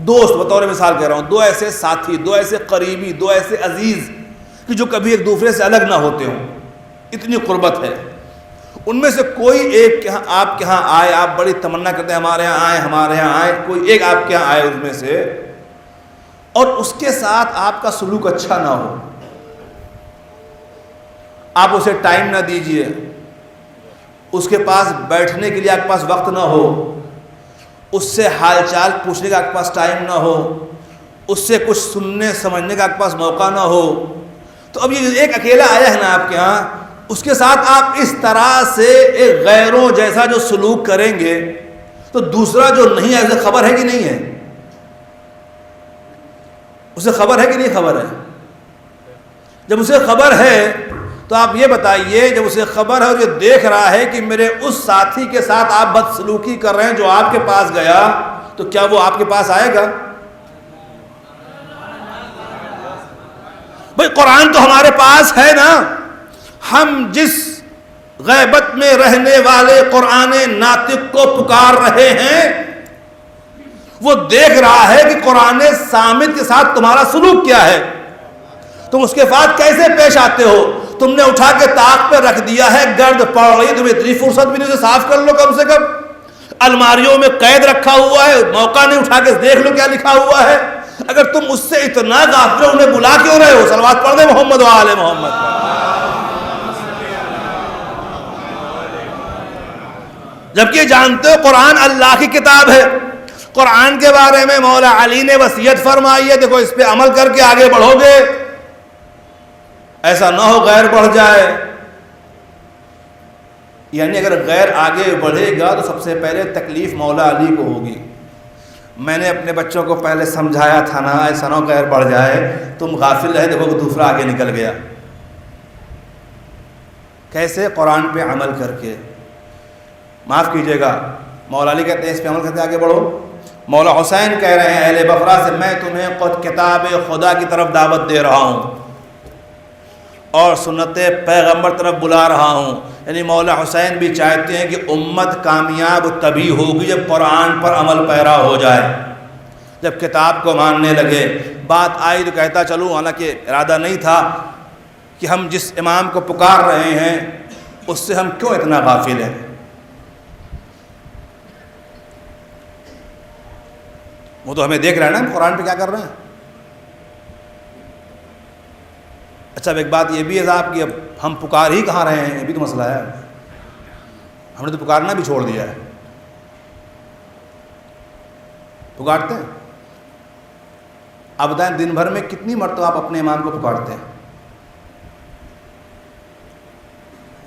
دوست، بطور مثال کہہ رہا ہوں، دو ایسے ساتھی، دو ایسے قریبی، دو ایسے عزیز کہ جو کبھی ایک دوسرے سے الگ نہ ہوتے ہوں، اتنی قربت ہے، ان میں سے کوئی ایک آپ کے ہاں آئے، آپ بڑی تمنا کرتے ہیں ہمارے ہاں آئے، ہمارے ہاں آئے، کوئی ایک آپ کے ہاں آئے اس میں سے، اور اس کے ساتھ آپ کا سلوک اچھا نہ ہو، آپ اسے ٹائم نہ دیجئے، اس کے پاس بیٹھنے کے لیے آپ کے پاس وقت نہ ہو، اس سے حال چال پوچھنے کا آپ کے پاس ٹائم نہ ہو، اس سے کچھ سننے سمجھنے کا آپ کے پاس موقع نہ ہو، تو اب یہ ایک اکیلا آیا ہے نا آپ کے ہاں، اس کے ساتھ آپ اس طرح سے ایک غیروں جیسا جو سلوک کریں گے تو دوسرا جو نہیں ہے اسے خبر ہے کہ نہیں ہے؟ اسے خبر ہے کہ نہیں خبر ہے؟ جب اسے خبر ہے تو آپ یہ بتائیے، جب اسے خبر ہے اور یہ دیکھ رہا ہے کہ میرے اس ساتھی کے ساتھ آپ بدسلوکی کر رہے ہیں جو آپ کے پاس گیا، تو کیا وہ آپ کے پاس آئے گا؟ بھئی قرآن تو ہمارے پاس ہے نا، ہم جس غیبت میں رہنے والے قرآن ناطق کو پکار رہے ہیں وہ دیکھ رہا ہے کہ قرآن صامت کے ساتھ تمہارا سلوک کیا ہے، تم اس کے ساتھ کیسے پیش آتے ہو۔ تم نے اٹھا کے طاق پہ رکھ دیا ہے، گرد پڑ رہی، تمہیں اتنی فرصت بھی نہیں، اسے صاف کر لو کم سے کم۔ الماریوں میں قید رکھا ہوا ہے، موقع نہیں، اٹھا کے دیکھ لو کیا لکھا ہوا ہے۔ اگر تم اس سے اتنا غافل ہو، انہیں بلا کیوں رہے ہو؟ صلوات پڑھ دے محمد و آل محمد۔ جبکہ جانتے ہو قرآن اللہ کی کتاب ہے، قرآن کے بارے میں مولا علی نے وصیت فرمائی ہے، دیکھو اس پہ عمل کر کے آگے بڑھو گے، ایسا نہ ہو غیر بڑھ جائے۔ یعنی اگر غیر آگے بڑھے گا تو سب سے پہلے تکلیف مولا علی کو ہوگی۔ میں نے اپنے بچوں کو پہلے سمجھایا تھا نا، ایسا نہ ہو غیر بڑھ جائے، تم غافل رہے، دیکھو کہ دوسرا آگے نکل گیا۔ کیسے؟ قرآن پہ عمل کر کے۔ معاف کیجئے گا، مولا علی کہتے ہیں اس پہ عمل کرتے آگے بڑھو۔ مولا حسین کہہ رہے ہیں اہل بفرا سے، میں تمہیں خود کتاب خدا کی طرف دعوت دے رہا ہوں اور سنت پیغمبر طرف بلا رہا ہوں۔ یعنی مولا حسین بھی چاہتے ہیں کہ امت کامیاب تبھی ہوگی جب قرآن پر عمل پیرا ہو جائے، جب کتاب کو ماننے لگے۔ بات آئی تو کہتا چلوں، حالانکہ ارادہ نہیں تھا کہ ہم جس امام کو پکار رہے ہیں اس سے ہم کیوں اتنا غافل ہیں۔ وہ تو ہمیں دیکھ رہا ہے نا ہم قرآن پہ کیا کر رہے ہیں۔ اچھا اب ایک بات یہ بھی ہے صاحب کہ اب ہم پکار ہی کہاں رہے ہیں، یہ بھی تو مسئلہ ہے۔ ہم نے تو پکارنا بھی چھوڑ دیا ہے۔ پکارتے ہیں؟ اب بتائیں دن بھر میں کتنی مرتبہ آپ اپنے امام کو پکارتے ہیں؟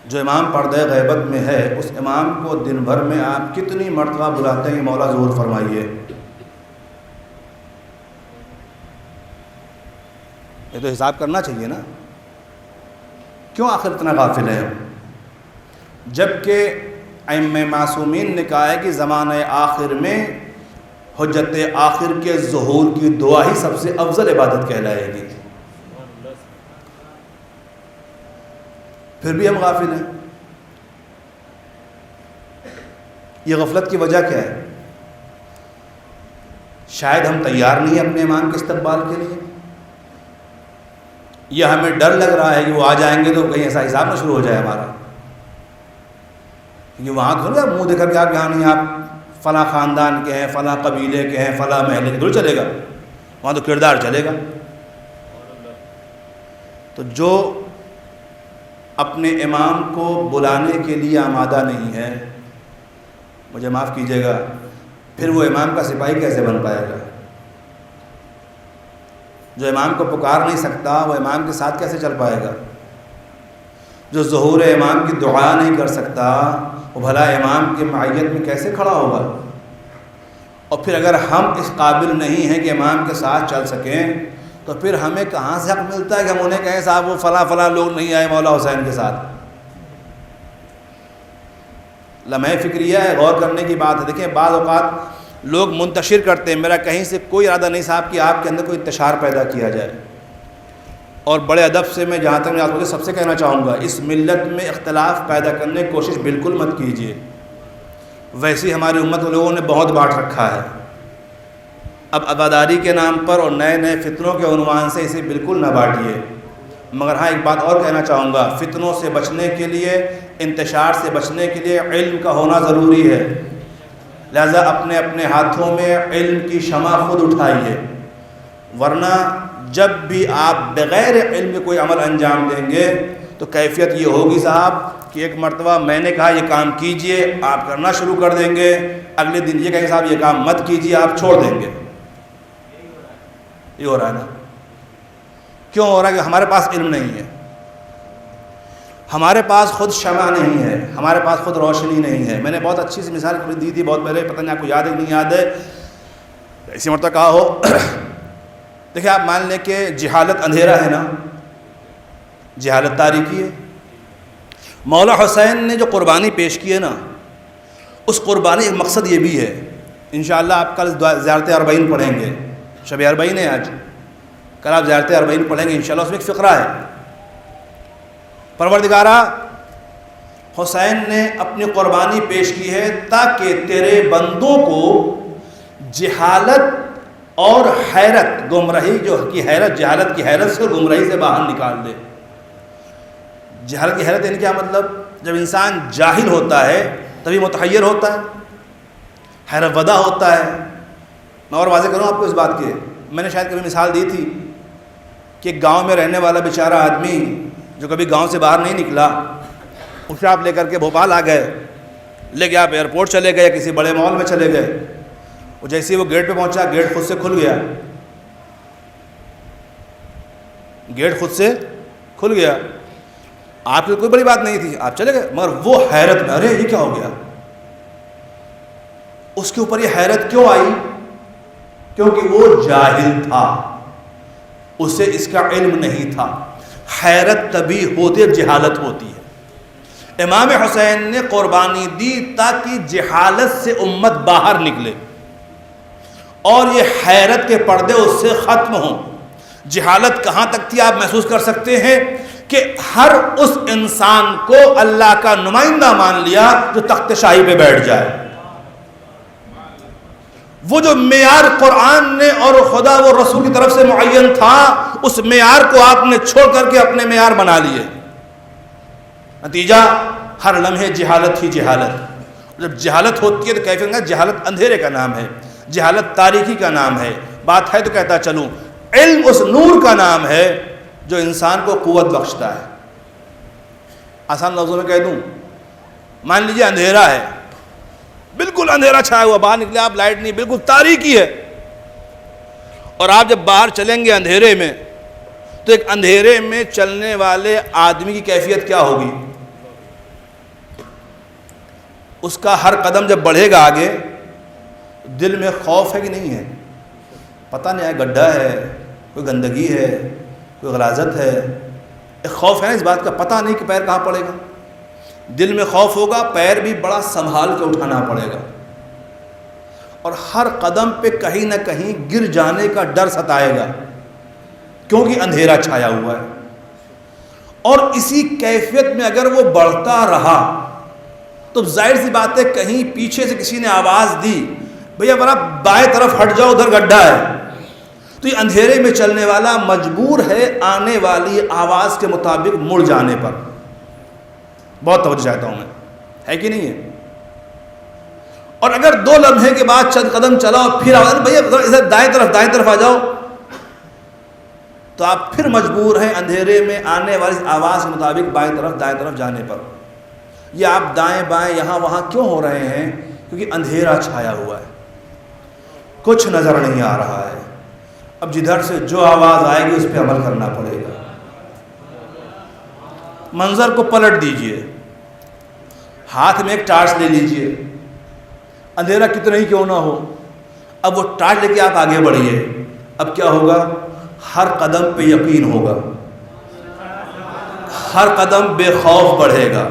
جو امام پردہ غیبت میں ہے اس امام کو دن بھر میں آپ کتنی مرتبہ بلاتے ہیں کہ مولا ظہور فرمائیے؟ یہ تو حساب کرنا چاہیے نا، کیوں آخر اتنا غافل ہے؟ جبکہ ائمہ معصومین نے کہا ہے کہ زمانہ آخر میں حجت آخر کے ظہور کی دعا ہی سب سے افضل عبادت کہلائے گی، پھر بھی ہم غافل ہیں۔ یہ غفلت کی وجہ کیا ہے؟ شاید ہم تیار نہیں ہیں اپنے امام کے استقبال کے لیے، یا ہمیں ڈر لگ رہا ہے کہ وہ آ جائیں گے تو کہیں ایسا حساب نہ شروع ہو جائے ہمارا، کیونکہ وہاں تو تھوڑا منہ دیکھ کر کے آپ یہاں نہیں، آپ فلاں خاندان کے ہیں، فلاں قبیلے کے ہیں، فلاں محلے کے، دور چلے گا، وہاں تو کردار چلے گا۔ تو جو اپنے امام کو بلانے کے لیے آمادہ نہیں ہے، مجھے معاف کیجیے گا، پھر وہ امام کا سپاہی کیسے بن پائے گا؟ جو امام کو پکار نہیں سکتا وہ امام کے ساتھ کیسے چل پائے گا؟ جو ظہور امام کی دعا نہیں کر سکتا وہ بھلا امام کی معیت میں کیسے کھڑا ہوگا؟ اور پھر اگر ہم اس قابل نہیں ہیں کہ امام کے ساتھ چل سکیں تو پھر ہمیں کہاں سے حق ملتا ہے کہ ہم انہیں کہیں صاحب وہ فلاں فلاں لوگ نہیں آئے مولا حسین کے ساتھ؟ لمحہ فکریہ ہے، غور کرنے کی بات ہے۔ دیکھیں بعض اوقات لوگ منتشر کرتے ہیں. میرا کہیں سے کوئی ارادہ نہیں صاحب کہ آپ کے اندر کوئی انتشار پیدا کیا جائے. اور بڑے ادب سے میں جہاں تک میں آپ کو سب سے کہنا چاہوں گا, اس ملت میں اختلاف پیدا کرنے کی کوشش بالکل مت کیجیے. ویسے ہماری امت کے لوگوں نے بہت بانٹ رکھا ہے. اب عباداری کے نام پر اور نئے نئے فتنوں کے عنوان سے اسے بالکل نہ بانٹیے. مگر ہاں ایک بات اور کہنا چاہوں گا, فتنوں سے بچنے کے لیے, انتشار سے بچنے کے لیے علم کا ہونا ضروری ہے. لہذا اپنے اپنے ہاتھوں میں علم کی شمع خود اٹھائیے, ورنہ جب بھی آپ بغیر علم کے کوئی عمل انجام دیں گے تو کیفیت یہ ہوگی صاحب کہ ایک مرتبہ میں نے کہا یہ کام کیجئے, آپ کرنا شروع کر دیں گے, اگلے دن یہ کہیں گے صاحب یہ کام مت کیجئے, آپ چھوڑ دیں گے. یہ ہو رہا ہے نا. کیوں ہو رہا ہے؟ کہ ہمارے پاس علم نہیں ہے, ہمارے پاس خود شمع نہیں ہے, ہمارے پاس خود روشنی نہیں ہے. میں نے بہت اچھی سی مثال دی تھی بہت پہلے, پتہ نہیں آپ کو یاد ہے کہ نہیں یاد ہے, اسی مرتبہ کہا ہو. دیکھیں آپ مان لیں کہ جہالت اندھیرا ہے نا, جہالت تاریکی ہے. مولا حسین نے جو قربانی پیش کی ہے نا, اس قربانی کا مقصد یہ بھی ہے. انشاءاللہ آپ کل زیارت اربعین پڑھیں گے, شب اربعین ہے آج, کل آپ زیارت اربعین پڑھیں گے انشاءاللہ. اس میں ایک فقرہ ہے, پروردگارہ حسین نے اپنی قربانی پیش کی ہے تاکہ تیرے بندوں کو جہالت اور حیرت, گمراہی جو کی حیرت, جہالت کی حیرت سے اور گمراہی سے باہر نکال دے. جہالت کی حیرت یعنی کیا مطلب؟ جب انسان جاہل ہوتا ہے تبھی متحیر ہوتا ہے, حیرت زدہ ہوتا ہے. میں اور واضح کروں آپ کو اس بات کے, میں نے شاید کبھی مثال دی تھی کہ گاؤں میں رہنے والا بیچارہ آدمی جو کبھی گاؤں سے باہر نہیں نکلا, اسے آپ لے کر کے بھوپال آ گئے, لے کے آپ ایئرپورٹ چلے گئے, کسی بڑے مال میں چلے گئے. وہ جیسے ہی وہ گیٹ پہ پہنچا, گیٹ خود سے کھل گیا, گیٹ خود سے کھل گیا. آپ کی کوئی بڑی بات نہیں تھی, آپ چلے گئے. مگر وہ حیرت میں, ارے یہ کیا ہو گیا؟ اس کے اوپر یہ حیرت کیوں آئی؟ کیونکہ وہ جاہل تھا, اسے اس کا علم نہیں تھا. حیرت تبھی ہوتی ہے جہالت ہوتی ہے. امام حسین نے قربانی دی تاکہ جہالت سے امت باہر نکلے اور یہ حیرت کے پردے اس سے ختم ہوں. جہالت کہاں تک تھی آپ محسوس کر سکتے ہیں کہ ہر اس انسان کو اللہ کا نمائندہ مان لیا جو تخت شاہی پہ بیٹھ جائے. وہ جو معیار قرآن نے اور خدا و رسول کی طرف سے معین تھا, اس معیار کو آپ نے چھوڑ کر کے اپنے معیار بنا لیے. نتیجہ ہر لمحے جہالت ہی جہالت. جب جہالت ہوتی ہے تو کیفیت کا جہالت اندھیرے کا نام ہے, جہالت تاریکی کا نام ہے. بات ہے تو کہتا چلوں, علم اس نور کا نام ہے جو انسان کو قوت بخشتا ہے. آسان لفظوں میں کہہ دوں, مان لیجیے اندھیرا ہے, بالکل اندھیرا چھایا ہوا, باہر نکلے آپ, لائٹ نہیں, بالکل تاریکی ہے. اور آپ جب باہر چلیں گے اندھیرے میں تو ایک اندھیرے میں چلنے والے آدمی کی کیفیت کیا ہوگی؟ اس کا ہر قدم جب بڑھے گا آگے, دل میں خوف ہے کہ نہیں ہے؟ پتہ نہیں ہے, گڈھا ہے, کوئی گندگی ہے, کوئی غلاظت ہے, ایک خوف ہے نا اس بات کا, پتہ نہیں کہ پیر کہاں پڑے گا. دل میں خوف ہوگا, پیر بھی بڑا سنبھال کے اٹھانا پڑے گا, اور ہر قدم پہ کہیں نہ کہیں گر جانے کا ڈر ستائے گا کیونکہ اندھیرا چھایا ہوا ہے. اور اسی کیفیت میں اگر وہ بڑھتا رہا تو ظاہر سی بات ہے کہیں پیچھے سے کسی نے آواز دی, بھیا ذرا بائیں طرف ہٹ جاؤ, ادھر گڈھا ہے, تو یہ اندھیرے میں چلنے والا مجبور ہے آنے والی آواز کے مطابق مڑ جانے پر. بہت توجہ چاہتا ہوں میں, ہے کہ نہیں ہے؟ اور اگر 2 لمحے کے بعد چند قدم چلا اور پھر آواز, بھیا ادھر دائیں طرف آ جاؤ, تو آپ پھر مجبور ہیں اندھیرے میں آنے والی آواز کے مطابق دائیں طرف جانے پر. یہ آپ دائیں بائیں یہاں وہاں کیوں ہو رہے ہیں؟ کیونکہ اندھیرا چھایا ہوا ہے, کچھ نظر نہیں آ رہا ہے. اب جدھر سے جو آواز آئے گی اس پہ عمل کرنا پڑے گا. منظر کو پلٹ دیجئے, ہاتھ میں ایک ٹارچ لے لیجئے, اندھیرا کتنا ہی کیوں نہ ہو, اب وہ ٹارچ لے کے آپ آگے بڑھیے. اب کیا ہوگا؟ ہر قدم پہ یقین ہوگا, ہر قدم بے خوف بڑھے گا,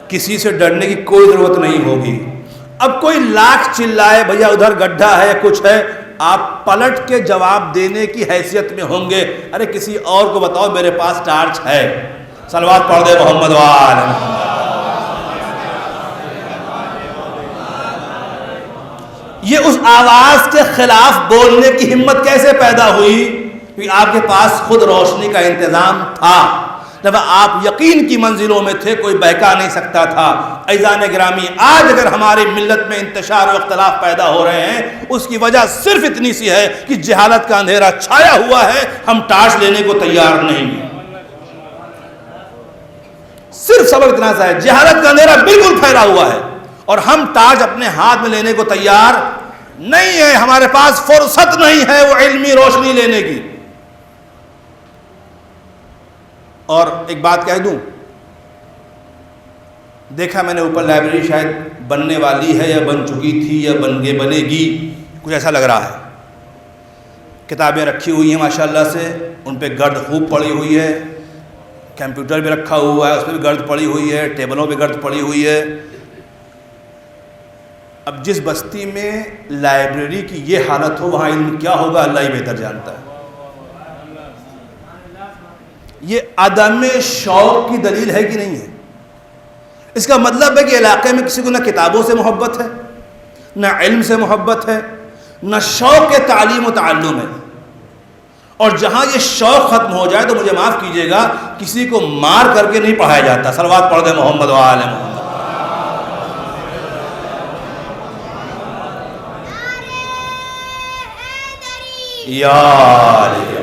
کسی سے ڈرنے کی کوئی ضرورت نہیں ہوگی. اب کوئی لاکھ چلائے بھیا ادھر گڈھا ہے کچھ ہے، آپ پلٹ کے جواب دینے کی حیثیت میں ہوں گے، ارے کسی اور کو بتاؤ میرے پاس ٹارچ ہے۔ صلوات پڑھ دے محمد وآل محمد۔ یہ اس آواز کے خلاف بولنے کی ہمت کیسے پیدا ہوئی؟ کہ آپ کے پاس خود روشنی کا انتظام تھا، جب آپ یقین کی منزلوں میں تھے کوئی بہکا نہیں سکتا تھا۔ عزیزان گرامی، آج اگر ہماری ملت میں انتشار و اختلاف پیدا ہو رہے ہیں، اس کی وجہ صرف اتنی سی ہے کہ جہالت کا اندھیرا چھایا ہوا ہے، ہم ٹارچ لینے کو تیار نہیں ہیں۔ صرف سبب اتنا سا ہے، جہالت کا اندھیرا بالکل پھیلا ہوا ہے اور ہم ٹارچ اپنے ہاتھ میں لینے کو تیار نہیں ہے، ہمارے پاس فرصت نہیں ہے وہ علمی روشنی لینے کی۔ اور ایک بات کہہ دوں، دیکھا میں نے اوپر لائبریری شاید بننے والی ہے یا بن چکی تھی یا بنے گی، کچھ ایسا لگ رہا ہے۔ کتابیں رکھی ہوئی ہیں ماشاءاللہ سے، ان پہ گرد خوب پڑی ہوئی ہے، کمپیوٹر بھی رکھا ہوا ہے، اس پہ بھی گرد پڑی ہوئی ہے، ٹیبلوں پہ گرد پڑی ہوئی ہے۔ اب جس بستی میں لائبریری کی یہ حالت ہو وہاں علم کیا ہوگا اللہ ہی بہتر جانتا ہے۔ یہ عدم شوق کی دلیل ہے کہ نہیں ہے؟ اس کا مطلب ہے کہ علاقے میں کسی کو نہ کتابوں سے محبت ہے، نہ علم سے محبت ہے، نہ شوق کے تعلیم و تعلم ہے۔ اور جہاں یہ شوق ختم ہو جائے تو مجھے معاف کیجئے گا، کسی کو مار کر کے نہیں پڑھایا جاتا۔ صلوات پڑھ دے محمد و آل محمد۔ یا علی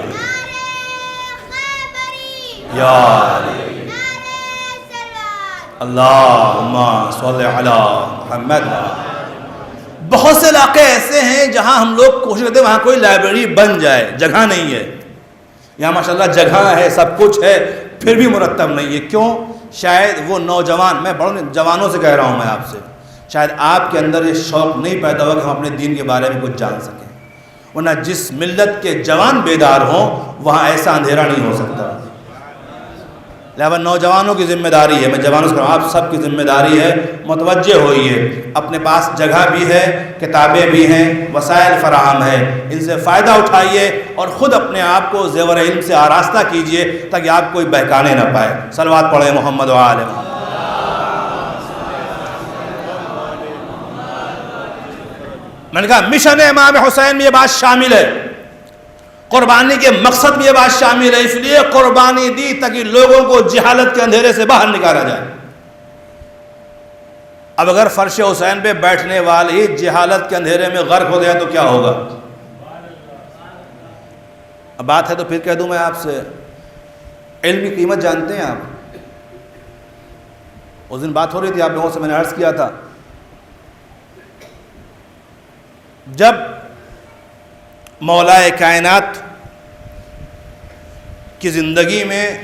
یا علی اللہم صلی علی محمد۔ بہت سے علاقے ایسے ہیں جہاں ہم لوگ کوشش کرتے ہیں وہاں کوئی لائبریری بن جائے، جگہ نہیں ہے۔ یہاں ماشاءاللہ جگہ ہے، سب کچھ ہے، پھر بھی مرتب نہیں ہے۔ کیوں؟ شاید وہ نوجوان، میں بڑوں جوانوں سے کہہ رہا ہوں میں آپ سے، شاید آپ کے اندر یہ شوق نہیں پیدا ہوا کہ ہم اپنے دین کے بارے میں کچھ جان سکیں، ورنہ جس ملت کے جوان بیدار ہوں وہاں ایسا اندھیرا نہیں ہو سکتا۔ لہذا نوجوانوں کی ذمہ داری ہے، میں جوانوں سے کہوں آپ سب کی ذمہ داری ہے، متوجہ ہوئیے، اپنے پاس جگہ بھی ہے، کتابیں بھی ہیں، وسائل فراہم ہے، ان سے فائدہ اٹھائیے اور خود اپنے آپ کو زیور علم سے آراستہ کیجئے تاکہ آپ کوئی بہکانے نہ پائے۔ صلوات پڑھیں محمد و آل محمد۔ میں نے کہا مشن امام حسین میں یہ بات شامل ہے، قربانی کے مقصد میں یہ بات شامل ہے، اس لیے قربانی دی تاکہ لوگوں کو جہالت کے اندھیرے سے باہر نکالا جائے۔ اب اگر فرش حسین پہ بیٹھنے والے جہالت کے اندھیرے میں غرق ہو گیا تو کیا ہوگا؟ اب بات ہے تو پھر کہہ دوں میں آپ سے، علم کی قیمت جانتے ہیں آپ؟ اس دن بات ہو رہی تھی آپ لوگوں سے، میں نے عرض کیا تھا جب مولا کائنات کی زندگی میں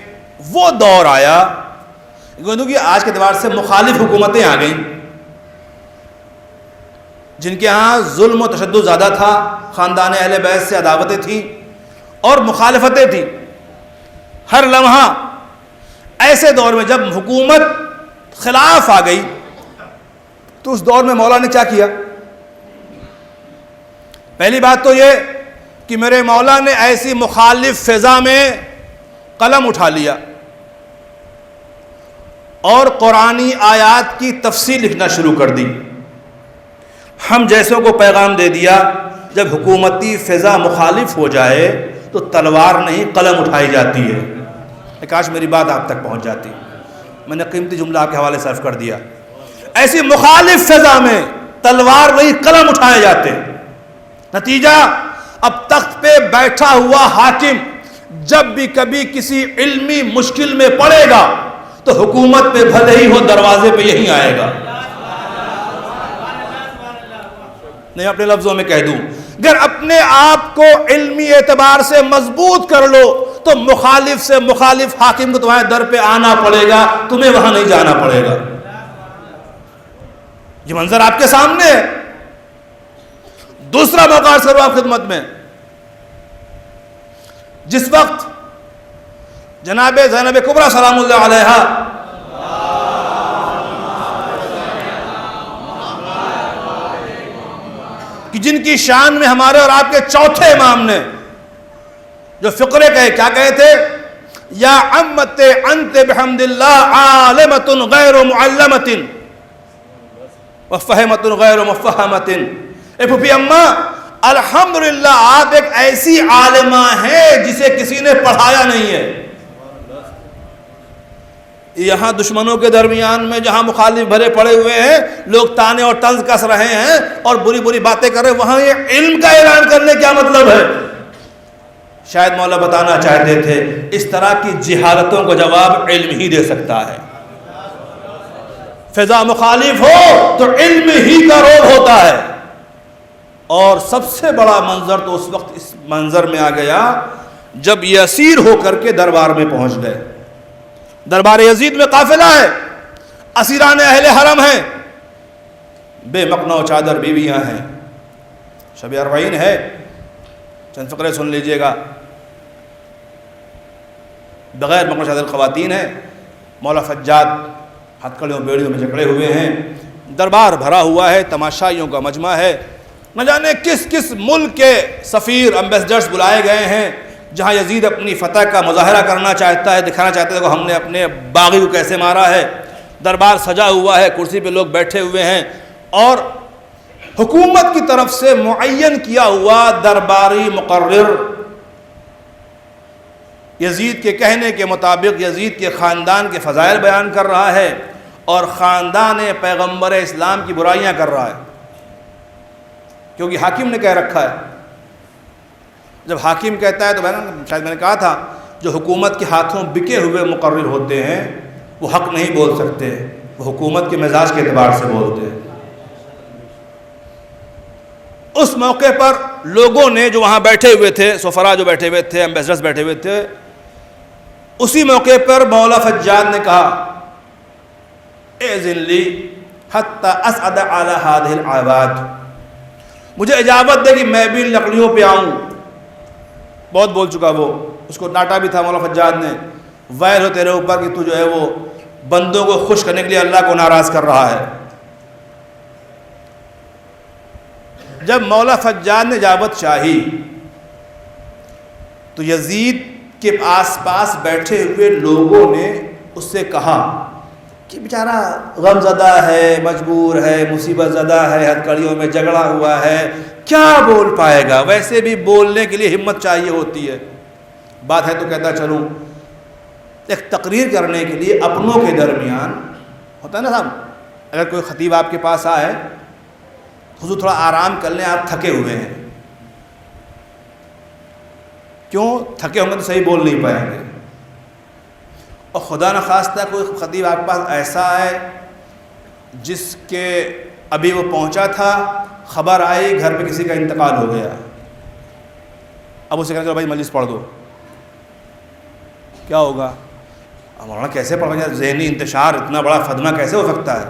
وہ دور آیا کیونکہ آج کے اعتبار سے مخالف حکومتیں آ گئیں جن کے ہاں ظلم و تشدد زیادہ تھا، خاندان اہل بیت سے عداوتیں تھیں اور مخالفتیں تھیں ہر لمحہ۔ ایسے دور میں جب حکومت خلاف آ گئی تو اس دور میں مولا نے کیا کیا؟ پہلی بات تو یہ کہ میرے مولا نے ایسی مخالف فضا میں قلم اٹھا لیا اور قرآنی آیات کی تفسیر لکھنا شروع کر دی۔ ہم جیسوں کو پیغام دے دیا جب حکومتی فضا مخالف ہو جائے تو تلوار نہیں قلم اٹھائی جاتی ہے۔ کاش میری بات آپ تک پہنچ جاتی، میں نے قیمتی جملہ آپ کے حوالے صرف کر دیا۔ ایسی مخالف فضا میں تلوار نہیں قلم اٹھائے جاتے۔ نتیجہ اب تخت پہ بیٹھا ہوا حاکم جب بھی کبھی کسی علمی مشکل میں پڑے گا تو حکومت پہ بھلے ہی ہو دروازے پہ یہی آئے گا۔ نہیں اپنے لفظوں میں کہہ دوں، اگر اپنے آپ کو علمی اعتبار سے مضبوط کر لو تو مخالف سے مخالف حاکم کو تمہارے در پہ آنا پڑے گا، تمہیں وہاں نہیں جانا پڑے گا۔ یہ منظر آپ کے سامنے ہے۔ دوسرا موقع عرض کروں آپ خدمت میں، جس وقت جناب زینب کبریٰ سلام اللہ علیہا کہ جن کی شان میں ہمارے اور آپ کے چوتھے امام نے جو فقرے کہے، کیا کہے تھے؟ یا عمت انت بحمد اللہ عالمۃ غیر معلمۃ وفہمۃ غیر مفہمۃ. اے پھوپھی اماں، الحمدللہ آپ ایک ایسی عالمہ ہیں جسے کسی نے پڑھایا نہیں ہے. یہاں دشمنوں کے درمیان میں جہاں مخالف بھرے پڑے ہوئے ہیں، لوگ تانے اور طنز کس رہے ہیں اور بری بری باتیں کر رہے ہیں، وہاں یہ علم کا اعلان کرنے کیا مطلب ہے؟ شاید مولا بتانا چاہتے تھے اس طرح کی جہالتوں کو جواب علم ہی دے سکتا ہے. فضا مخالف ہو تو علم ہی کا رول ہوتا ہے. اور سب سے بڑا منظر تو اس وقت اس منظر میں آ گیا جب یہ اسیر ہو کر کے دربار میں پہنچ گئے. دربار یزید میں قافلہ ہے، اسیران اہل حرم ہیں، بے مقنع و چادر بیویاں ہیں. شب اربعین ہے، چند فقرے سن لیجئے گا. بغیر مقنع و چادر خواتین ہیں. مولا فجاد ہتھکڑیوں بیڑیوں میں جکڑے ہوئے ہیں. دربار بھرا ہوا ہے، تماشائیوں کا مجمع ہے. نہ جانے کس کس ملک کے سفیر امبیسڈرز بلائے گئے ہیں جہاں یزید اپنی فتح کا مظاہرہ کرنا چاہتا ہے، دکھانا چاہتا ہے کہ ہم نے اپنے باغی کو کیسے مارا ہے. دربار سجا ہوا ہے، کرسی پہ لوگ بیٹھے ہوئے ہیں اور حکومت کی طرف سے معین کیا ہوا درباری مقرر یزید کے کہنے کے مطابق یزید کے خاندان کے فضائل بیان کر رہا ہے اور خاندان پیغمبر اسلام کی برائیاں کر رہا ہے، کیونکہ حاکم نے کہہ رکھا ہے. جب حاکم کہتا ہے تو شاید میں نے کہا تھا جو حکومت کے ہاتھوں بکے ہوئے مقرر ہوتے ہیں وہ حق نہیں بول سکتے، وہ حکومت کے مزاج کے اعتبار سے بولتے ہیں. اس موقع پر لوگوں نے جو وہاں بیٹھے ہوئے تھے، سفراء جو بیٹھے ہوئے تھے، ایمبیسڈرز بیٹھے ہوئے تھے، اسی موقع پر مولا فجاد نے کہا اذن لی حتی اسعد علی هذه العباد، مجھے اجازت دے کہ میں بھی لکڑیوں پہ آؤں. بہت بول چکا وہ، اس کو ڈانٹا بھی تھا مولا فجاد نے، ویل ہو تیرے اوپر کہ تو جو ہے وہ بندوں کو خوش کرنے کے لیے اللہ کو ناراض کر رہا ہے. جب مولا فجاد نے اجابت چاہی تو یزید کے آس پاس بیٹھے ہوئے لوگوں نے اس سے کہا کہ بیچارہ غم زدہ ہے، مجبور ہے، مصیبت زدہ ہے، ہتھکڑیوں میں جھگڑا ہوا ہے، کیا بول پائے گا؟ ویسے بھی بولنے کے لیے ہمت چاہیے ہوتی ہے. بات ہے تو کہتا چلوں، ایک تقریر کرنے کے لیے اپنوں کے درمیان ہوتا ہے نا صاحب، اگر کوئی خطیب آپ کے پاس آئے حضور تھوڑا آرام کر لیں، آپ تھکے ہوئے ہیں. کیوں تھکے ہوں گے تو صحیح بول نہیں پائیں گے. اور خدا نخواستہ کوئی خطیب آپ کے پاس ایسا ہے جس کے ابھی وہ پہنچا تھا، خبر آئی گھر پہ کسی کا انتقال ہو گیا، اب اسے کہا کہ بھائی مجلس پڑھ دو، کیا ہوگا؟ مولانا کیسے پڑھ گیا؟ ذہنی انتشار، اتنا بڑا صدمہ کیسے ہو سکتا ہے؟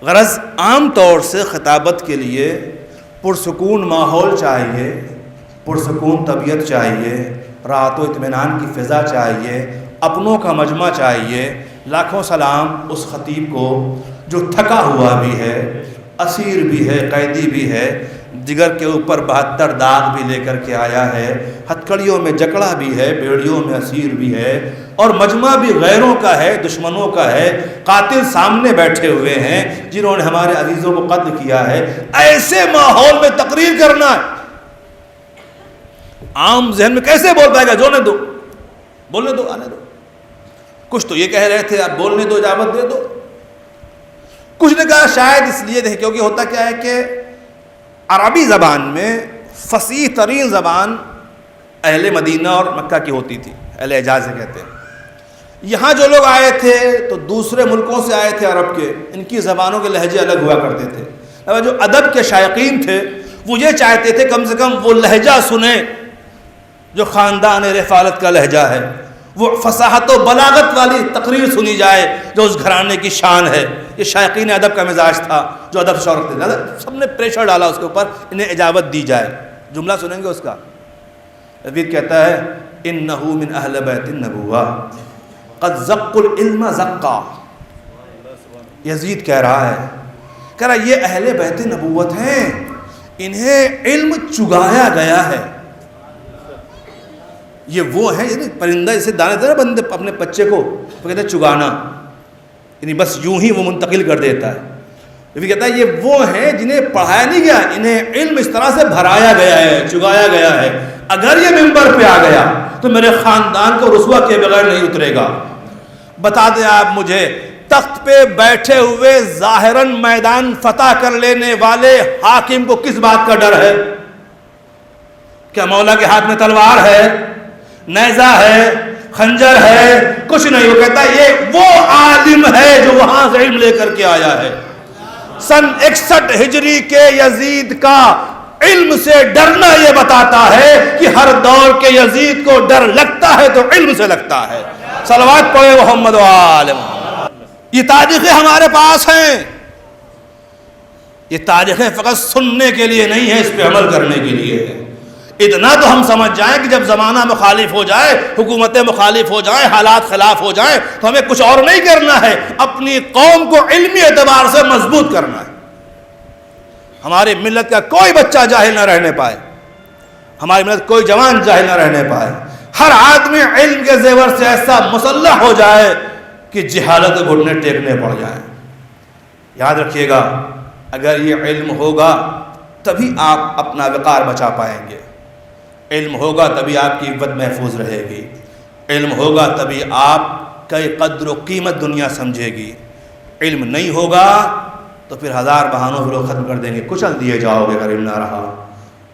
غرض عام طور سے خطابت کے لیے پرسکون ماحول چاہیے، پرسکون طبیعت چاہیے، راحت و اطمینان کی فضا چاہیے، اپنوں کا مجمع چاہیے. لاکھوں سلام اس خطیب کو جو تھکا ہوا بھی ہے، اسیر بھی ہے، قیدی بھی ہے، جگر کے اوپر 72 داغ بھی لے کر کے آیا ہے، ہتھکڑیوں میں جکڑا بھی ہے، بیڑیوں میں اسیر بھی ہے، اور مجمع بھی غیروں کا ہے، دشمنوں کا ہے، قاتل سامنے بیٹھے ہوئے ہیں جنہوں نے ہمارے عزیزوں کو قتل کیا ہے. ایسے ماحول میں تقریر کرنا ہے، عام ذہن میں کیسے بول پائے گا؟ جونے دو، بولنے دو، آنے دو. کچھ تو یہ کہہ رہے تھے اب بولنے دو، اجابت دے دو. کچھ نے کہا شاید اس لیے دیکھیں کیونکہ ہوتا کیا ہے کہ عربی زبان میں فصیح ترین زبان اہل مدینہ اور مکہ کی ہوتی تھی، اہل حجاز سے کہتے ہیں. یہاں جو لوگ آئے تھے تو دوسرے ملکوں سے آئے تھے عرب کے، ان کی زبانوں کے لہجے الگ ہوا کرتے تھے. جو ادب کے شائقین تھے وہ یہ چاہتے تھے کم سے کم وہ لہجہ سنیں جو خاندان رفالت کا لہجہ ہے، وہ فصاحت و بلاغت والی تقریر سنی جائے جو اس گھرانے کی شان ہے. یہ شائقین ادب کا مزاج تھا جو ادب شوق تھے. سب نے پریشر ڈالا اس کے اوپر انہیں اجابت دی جائے. جملہ سنیں گے اس کا. یزید کہتا ہے انہو من اہل بیت النبوہ قد زق العلم زقا. یزید کہہ رہا ہے یہ اہل بیت نبوت ہیں، انہیں علم چگایا گیا ہے. یہ وہ ہیں یعنی پرندہ جیسے دانے دیتا ہے بندے اپنے بچے کو، وہ کہتے ہیں چگانا، یعنی بس یوں ہی وہ منتقل کر دیتا ہے. یہ کہتا ہے یہ وہ ہیں جنہیں پڑھایا نہیں گیا، انہیں علم اس طرح سے بھرایا گیا ہے، چگایا گیا ہے. اگر یہ ممبر پہ آ گیا تو میرے خاندان کو رسوا کیے بغیر نہیں اترے گا. بتا دیں آپ مجھے، تخت پہ بیٹھے ہوئے ظاہراً میدان فتح کر لینے والے حاکم کو کس بات کا ڈر ہے؟ کیا مولا کے ہاتھ میں تلوار ہے، نیزہ ہے، خنجر ہے؟ کچھ نہیں. وہ کہتا ہے یہ وہ عالم ہے جو وہاں سے علم لے کر کے آیا ہے. سن 61 ہجری کے یزید کا علم سے ڈرنا یہ بتاتا ہے کہ ہر دور کے یزید کو ڈر لگتا ہے تو علم سے لگتا ہے. صلوات پڑھے محمد و آل محمد. یہ تاریخیں ہمارے پاس ہیں. یہ تاریخیں فقط سننے کے لیے نہیں ہیں، اس پہ عمل کرنے کے لیے ہے. اتنا تو ہم سمجھ جائیں کہ جب زمانہ مخالف ہو جائے، حکومتیں مخالف ہو جائیں، حالات خلاف ہو جائیں تو ہمیں کچھ اور نہیں کرنا ہے، اپنی قوم کو علمی اعتبار سے مضبوط کرنا ہے. ہماری ملت کا کوئی بچہ جاہل نہ رہنے پائے، ہماری ملت کوئی جوان جاہل نہ رہنے پائے. ہر آدمی علم کے زیور سے ایسا مسلح ہو جائے کہ جہالت کے گھٹنے ٹیکنے پڑ جائیں. یاد رکھیے گا، اگر یہ علم ہوگا تبھی آپ اپنا وقار بچا پائیں گے. علم ہوگا تبھی آپ کی عزت محفوظ رہے گی. علم ہوگا تبھی آپ کا قدر و قیمت دنیا سمجھے گی. علم نہیں ہوگا تو پھر ہزار بہانوں سے لوگ ختم کر دیں گے، کچل دیے جاؤ گے اگر علم نہ رہا.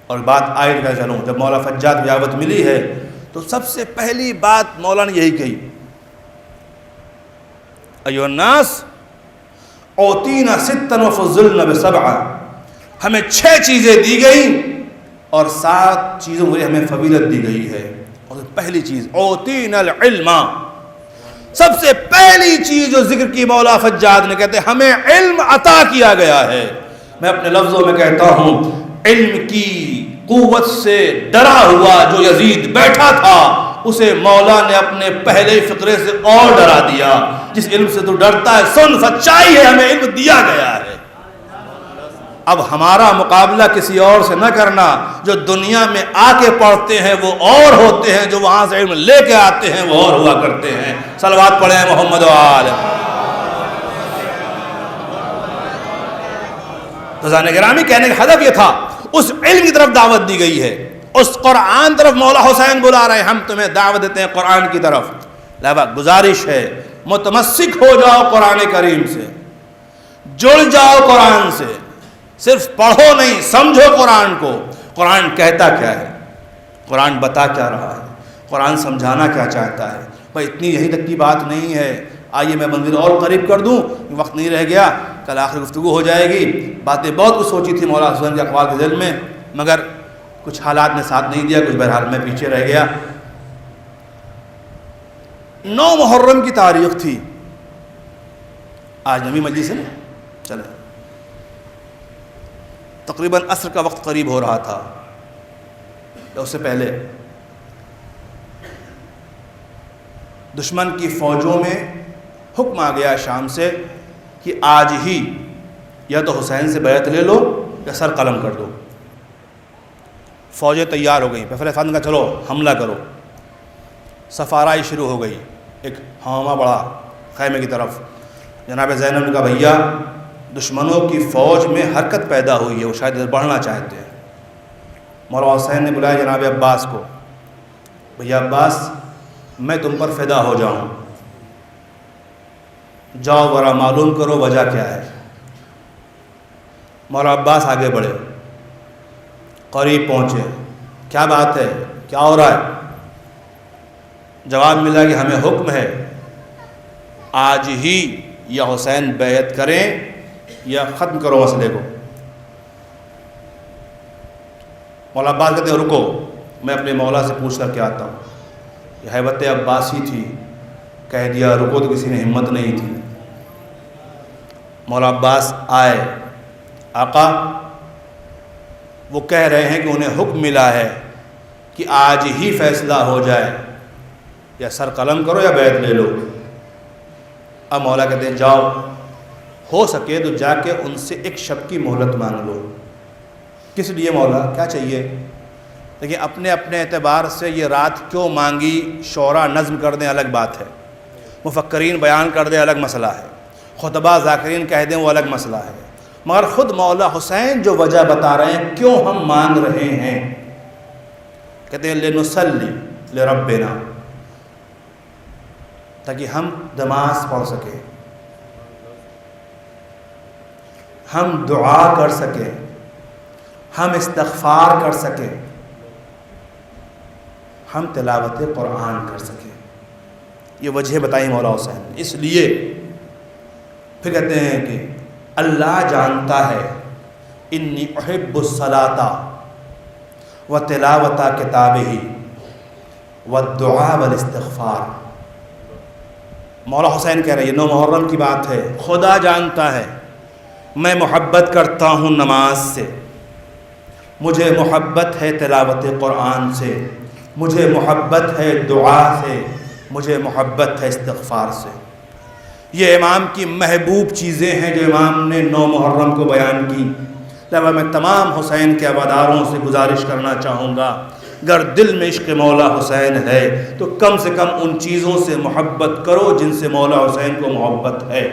اور بات آئے کہ چلوں، جب مولا فجاج کو اجابت ملی ہے تو سب سے پہلی بات مولا نے یہی کہی، ایھا الناس اوتینا ستا وفضلنا بسبع. ہمیں 6 چیزیں دی گئیں اور 7 چیزوں میں ہمیں فضیلت دی گئی ہے. اور پہلی چیز اوتینا العلم، سب سے پہلی چیز جو ذکر کی مولا فجاج نے، کہتے ہیں ہمیں علم عطا کیا گیا ہے. میں اپنے لفظوں میں کہتا ہوں، علم کی قوت سے ڈرا ہوا جو یزید بیٹھا تھا اسے مولا نے اپنے پہلے فقرے سے اور ڈرا دیا. جس علم سے تو ڈرتا ہے سن، سچائی ہے، ہمیں علم دیا گیا ہے. اب ہمارا مقابلہ کسی اور سے نہ کرنا. جو دنیا میں آ کے پڑھتے ہیں وہ اور ہوتے ہیں، جو وہاں سے علم لے کے آتے ہیں وہ اور ہوا کرتے ہیں. صلوات پڑھیں محمد و آل. رضان گرامی، کہنے کا ہدف یہ تھا اس علم کی طرف دعوت دی گئی ہے، اس قرآن طرف مولا حسین بلا رہے ہیں، ہم تمہیں دعوت دیتے ہیں قرآن کی طرف. لہذا گزارش ہے متمسک ہو جاؤ قرآن کریم سے، جڑ جاؤ قرآن سے. صرف پڑھو نہیں، سمجھو قرآن کو. قرآن کہتا کیا ہے، قرآن بتا کیا رہا ہے، قرآن سمجھانا کیا چاہتا ہے. بھائی اتنی یہی تک کی بات نہیں ہے. آئیے میں منزل اور قریب کر دوں، وقت نہیں رہ گیا، کل آخر گفتگو ہو جائے گی. باتیں بہت کچھ سوچی تھی مولا حسین کے اقوال کے ذیل میں، مگر کچھ حالات نے ساتھ نہیں دیا، کچھ بہرحال میں پیچھے رہ گیا. 9 محرم کی تاریخ تھی. آج نویں مجلس ہے نا، چلے تقریباً عصر کا وقت قریب ہو رہا تھا یا اس سے پہلے. دشمن کی فوجوں میں حکم آ گیا شام سے کہ آج ہی یا تو حسین سے بیعت لے لو یا سر قلم کر دو. فوجیں تیار ہو گئیں. فیصلہ خان نے کہا چلو حملہ کرو. سفارائی شروع ہو گئی، ایک ہنگامہ بڑھا خیمے کی طرف. جناب زینب نے کہا بھیا دشمنوں کی فوج میں حرکت پیدا ہوئی ہے، وہ شاید بڑھنا چاہتے ہیں. مولا حسین نے بلایا جناب عباس کو. بھیا عباس میں تم پر فدا ہو جاؤں، جاؤ ذرا معلوم کرو وجہ کیا ہے. مولا عباس آگے بڑھے، قریب پہنچے. کیا بات ہے، کیا ہو رہا ہے؟ جواب ملا کہ ہمیں حکم ہے آج ہی یا حسین بیعت کریں یا ختم کرو مسئلے کو. مولا عباس کہتے ہیں رکو میں اپنے مولا سے پوچھ کر کے آتا ہوں. یہ ہیبت عباسی تھی، کہہ دیا رکو تو کسی نے ہمت نہیں تھی. مولا عباس آئے. آقا وہ کہہ رہے ہیں کہ انہیں حکم ملا ہے کہ آج ہی فیصلہ ہو جائے، یا سر قلم کرو یا بیعت لے لو. اب مولا کہتے ہیں جاؤ، ہو سکے تو جا کے ان سے 1 شب کی مہلت مانگ لو. کس لیے مولا، کیا چاہیے؟ لیکن اپنے اپنے اعتبار سے یہ رات کیوں مانگی، شعراء نظم کر دیں الگ بات ہے، مفکرین بیان کر دیں الگ مسئلہ ہے، خطبہ ذاکرین کہہ دیں وہ الگ مسئلہ ہے، مگر خود مولا حسین جو وجہ بتا رہے ہیں کیوں ہم مانگ رہے ہیں، کہتے ہیں لنصلی لربنا، تاکہ ہم نماز پڑھ سکیں، ہم دعا کر سکیں، ہم استغفار کر سکیں، ہم تلاوت قرآن کر سکیں۔ یہ وجہ بتائی مولا حسین نے۔ اس لیے پھر کہتے ہیں کہ اللہ جانتا ہے انی احب الصلاۃ و تلاوت کتابہ والدعاء والاستغفار۔ مولا حسین کہہ رہے ہیں، 9 محرم کی بات ہے، خدا جانتا ہے میں محبت کرتا ہوں نماز سے، مجھے محبت ہے تلاوت قرآن سے، مجھے محبت ہے دعا سے، مجھے محبت ہے استغفار سے۔ یہ امام کی محبوب چیزیں ہیں جو امام نے 9 محرم کو بیان کی۔ لہذا میں تمام حسین کے عواداروں سے گزارش کرنا چاہوں گا، اگر دل میں عشق مولا حسین ہے تو کم سے کم ان چیزوں سے محبت کرو جن سے مولا حسین کو محبت ہے۔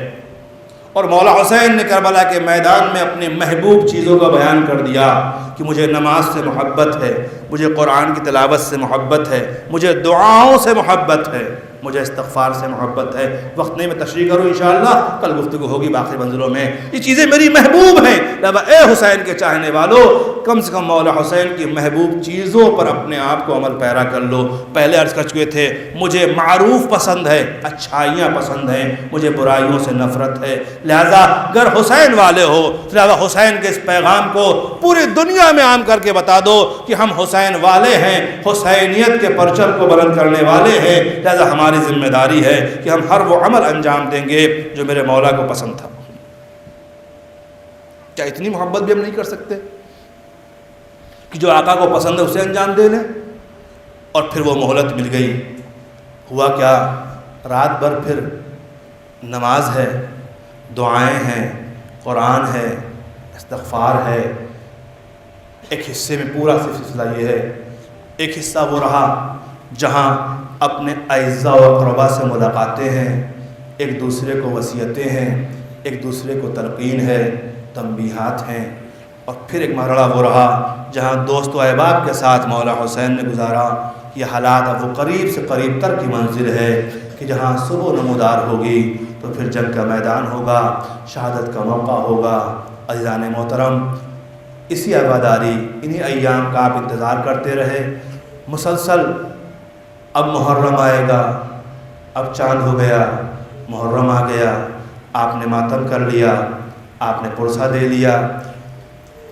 اور مولا حسین نے کربلا کے میدان میں اپنی محبوب چیزوں کا بیان کر دیا کہ مجھے نماز سے محبت ہے، مجھے قرآن کی تلاوت سے محبت ہے، مجھے دعاؤں سے محبت ہے، مجھے استغفار سے محبت ہے۔ وقت نہیں میں تشریح کروں، انشاءاللہ کل گفتگو ہوگی باقی منزلوں میں۔ یہ چیزیں میری محبوب ہیں، لہذا اے حسین کے چاہنے والوں کم سے کم مولا حسین کی محبوب چیزوں پر اپنے آپ کو عمل پیرا کر لو۔ پہلے عرض کر چکے تھے مجھے معروف پسند ہے، اچھائیاں پسند ہیں، مجھے برائیوں سے نفرت ہے، لہذا اگر حسین والے ہو لہذا حسین کے اس پیغام کو پوری دنیا میں عام کر کے بتا دو کہ ہم حسین والے ہیں، حسینیت کے پرچم کو بلند کرنے والے ہیں، لہذا ہماری ذمہ داری ہے کہ ہم ہر وہ عمل انجام دیں گے جو میرے مولا کو پسند تھا۔ کیا اتنی محبت بھی ہم نہیں کر سکتے کہ جو آقا کو پسند ہے اسے انجام دے لیں؟ اور پھر وہ مہلت مل گئی، ہوا کیا؟ رات بھر پھر نماز ہے، دعائیں ہیں، قرآن ہے، استغفار ہے۔ ایک حصے میں پورا سلسلہ یہ ہے، ایک حصہ وہ رہا جہاں اپنے اعزاء و اقرباء سے ملاقاتیں ہیں، ایک دوسرے کو وصیتیں ہیں، ایک دوسرے کو تلقین ہے، تنبیہات ہیں۔ اور پھر ایک مرحلہ وہ رہا جہاں دوست و احباب کے ساتھ مولا حسین نے گزارا۔ یہ حالات اب وہ قریب سے قریب تر کی منزل ہے کہ جہاں صبح نمودار ہوگی تو پھر جنگ کا میدان ہوگا، شہادت کا موقع ہوگا۔ عزیزان محترم، اسی عزاداری انہی ایام کا آپ انتظار کرتے رہے، مسلسل۔ اب محرم آئے گا، اب چاند ہو گیا، محرم آ گیا، آپ نے ماتم کر لیا، آپ نے پرسہ دے لیا۔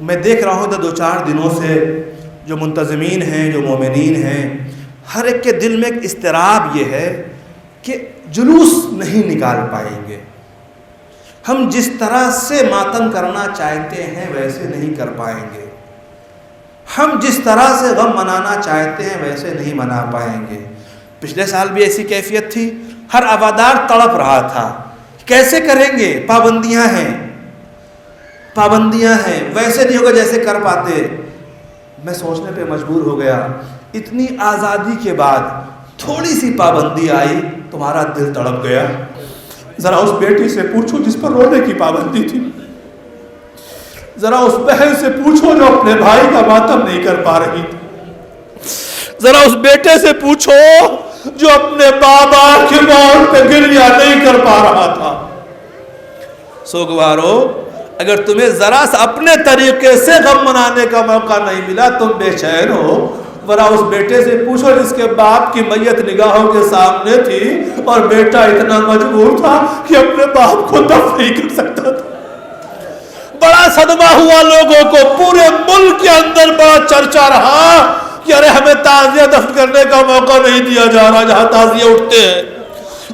میں دیکھ رہا ہوں تو 2-4 دنوں سے جو منتظمین ہیں، جو مومنین ہیں، ہر ایک کے دل میں ایک اضطراب یہ ہے کہ جلوس نہیں نکال پائیں گے، ہم جس طرح سے ماتم کرنا چاہتے ہیں ویسے نہیں کر پائیں گے، ہم جس طرح سے غم منانا چاہتے ہیں ویسے نہیں منا پائیں گے۔ پچھلے سال بھی ایسی کیفیت تھی، ہر عوادار تڑپ رہا تھا، کیسے کریں گے؟ پابندیاں ہیں، پابندیاں ہیں، ویسے نہیں ہوگا جیسے کر پاتے۔ میں سوچنے پہ مجبور ہو گیا، اتنی آزادی کے بعد تھوڑی سی پابندی آئی، تمہارا دل تڑپ گیا۔ ذرا اس بیٹی سے پوچھو جس پر رونے کی پابندی تھی، ذرا اس بہن سے پوچھو جو اپنے بھائی کا ماتم نہیں کر پا رہی تھی، ذرا اس بیٹے سے پوچھو جو اپنے بابا کی موت پہ گریہ نہیں کر پا رہا تھا۔ سوگوارو، اگر تمہیں ذرا سا اپنے طریقے سے غم منانے کا موقع نہیں ملا، تم بے چین ہو، ذرا اس بیٹے سے پوچھو جس کے باپ کی میت نگاہوں کے سامنے تھی اور بیٹا اتنا مجبور تھا کہ اپنے باپ کو دفن نہیں کر سکتا تھا۔ بڑا صدمہ ہوا لوگوں کو، پورے ملک کے اندر بڑا چرچا رہا کہ ارے ہمیں تعزیہ دفن کرنے کا موقع نہیں دیا جا رہا، جہاں تعزیہ اٹھتے ہیں،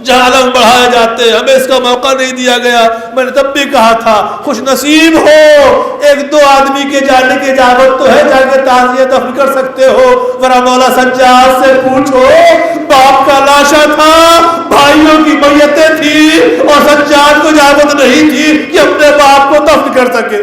جہاں علم بڑھائے جاتے ہیں، ہمیں اس کا موقع نہیں دیا گیا۔ میں نے تب بھی کہا تھا خوش نصیب ہو، 1-2 آدمی کے جانے کی اجازت تو ہے، جا کے تعزیہ دفن کر سکتے ہو۔ ورنہ مولا سجاد سے پوچھو، باپ کا لاشا تھا، بھائیوں کی میتیں تھی، اور سجاد کو اجازت نہیں تھی کہ اپنے باپ کو دفن کر سکے۔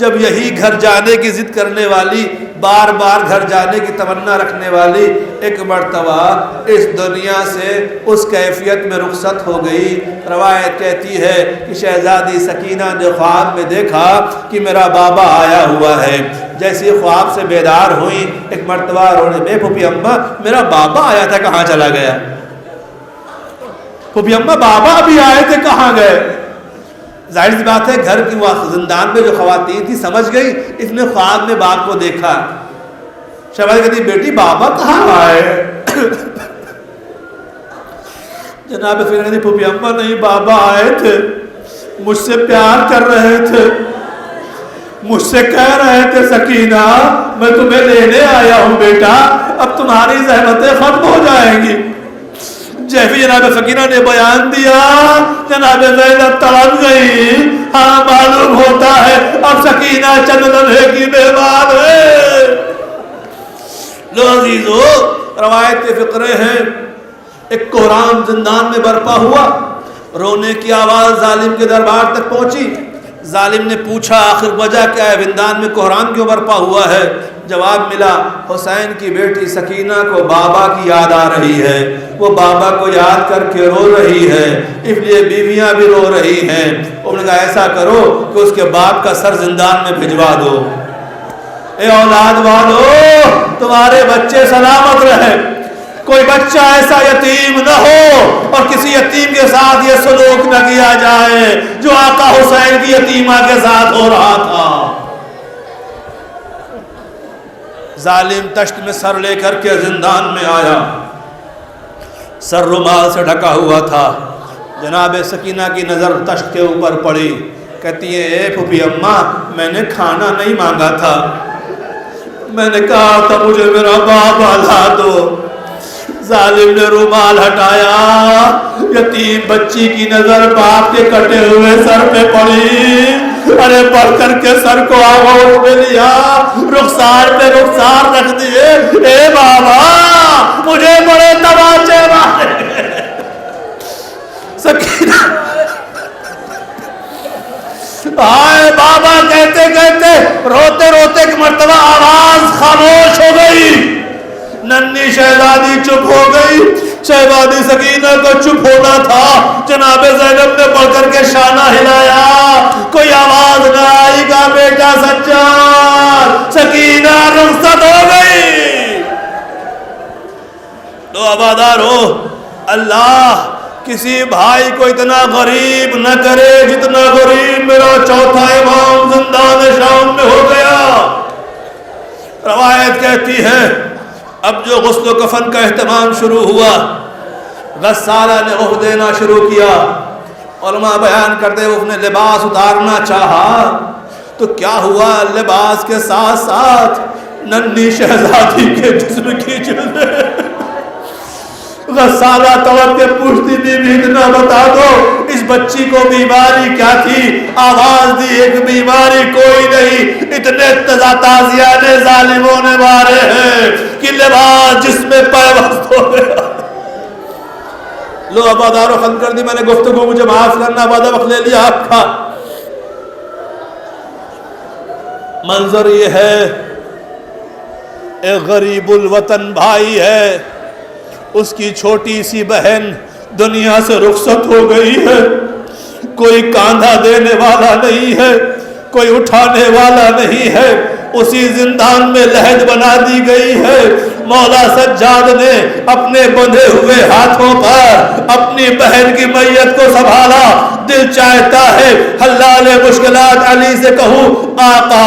جب یہی گھر جانے کی ضد کرنے والی، بار بار گھر جانے کی تمنا رکھنے والی ایک مرتبہ اس دنیا سے اس کیفیت میں رخصت ہو گئی، روایت کہتی ہے کہ شہزادی سکینہ نے خواب میں دیکھا کہ میرا بابا آیا ہوا ہے۔ جیسے خواب سے بیدار ہوئی، ایک مرتبہ رونے میں پھوپھی اماں میرا بابا آیا تھا کہاں چلا گیا؟ پھوپھی اماں بابا بھی آئے تھے کہاں گئے؟ ظاہر سی بات ہے گھر کی وہ زندان میں جو خواتین تھی سمجھ گئی، اس نے خواب میں باپ کو دیکھا۔ شہزادی کہتی بیٹی بابا کہاں آئے؟ جناب فکر کہتی پھوپھی اماں نہیں، بابا آئے تھے، مجھ سے پیار کر رہے تھے، مجھ سے کہہ رہے تھے سکینہ میں تمہیں لینے آیا ہوں بیٹا، اب تمہاری زحمتیں ختم ہو جائیں گی۔ جیسے جناب سکینہ نے بیان دیا جناب زینب تڑپ گئی، ہاں معلوم ہوتا ہے اب سکینہ چند لمحے کی مہمان ہے۔ لو عزیزو، روایت کے فقرے ہیں، ایک کوہرام زندان میں برپا ہوا، رونے کی آواز ظالم کے دربار تک پہنچی۔ ظالم نے پوچھا آخر وجہ کیا ہے، زندان میں کوہرام کیوں برپا ہوا ہے؟ جواب ملا حسین کی بیٹی سکینہ کو بابا کی یاد آ رہی ہے، وہ بابا کو یاد کر کے رو رہی ہے، اس لیے بیویاں بھی رو رہی ہیں۔ انہوں نے کہا ایسا کرو کہ اس کے باپ کا سر زندان میں بھجوا دو۔ اے اولاد والو تمہارے بچے سلامت رہے، کوئی بچہ ایسا یتیم نہ ہو اور کسی یتیم کے ساتھ یہ سلوک نہ کیا جائے جو آقا حسین کی یتیمہ کے ساتھ ہو رہا تھا۔ ظالم تشت میں سر لے کر کے زندان میں آیا، سر رومال سے ڈھکا ہوا تھا۔ جناب سکینہ کی نظر تشت کے اوپر پڑی، کہتی ہے اے پھوپھی اماں میں نے کھانا نہیں مانگا تھا، میں نے کہا تھا مجھے میرا بابا لا دو۔ ظالم نے رومال ہٹایا، یتیم بچی کی نظر باپ کے کٹے ہوئے سر پہ پڑی، ارے پڑھ کر کے سر کو آغوش میں لیا، رخسار پہ رخسار رکھ دیے، اے بابا مجھے بڑے تماچے مارے۔ سکینہ آئے بابا کہتے کہتے روتے روتے ایک مرتبہ آواز خاموش ہو گئی، ننھی شہزادی چپ ہو گئی۔ شہزادی سکینہ کو چپ ہونا تھا، جناب زینب نے بڑھ کر کے شانہ ہلایا، کوئی آواز نہ آئی گا بیٹا سجاد، سکینہ رخصت ہو گئی۔ تو آبادار ہو، اللہ کسی بھائی کو اتنا غریب نہ کرے جتنا غریب میرا چوتھا امام زندان شام میں ہو گیا۔ روایت کہتی ہے اب جو غسل و کفن کا اہتمام شروع ہوا، غسالہ نے عہد دینا شروع کیا، علماء بیان کرتے اس نے لباس اتارنا چاہا تو کیا ہوا، لباس کے ساتھ ساتھ ننھی شہزادی کے جسم کی جلدیں۔ غسالہ تڑپ کے پوچھتی بی بی اتنا بتا دو اس بچی کو بیماری کیا تھی؟ آواز دی ایک بیماری کوئی نہیں، اتنے تازیانے ظالموں نے مارے ہیں کہ لباس جس میں پیوست ہو گیا۔ لو آبادارو ختم کر دی میں نے گفتگو، مجھے معاف کرنا، آبادہ وقت لے لیا آپ کا۔ منظر یہ ہے ایک غریب الوطن بھائی ہے، اس کی چھوٹی سی بہن دنیا سے رخصت ہو گئی ہے، کوئی کاندھا دینے والا نہیں ہے، کوئی اٹھانے والا نہیں ہے، اسی زندان میں لحد بنا دی گئی ہے۔ مولا سجاد نے اپنے بندھے ہوئے ہاتھوں پر اپنی بہن کی میت کو سنبھالا، دل چاہتا ہے حلال مشکلات علی سے کہوں آقا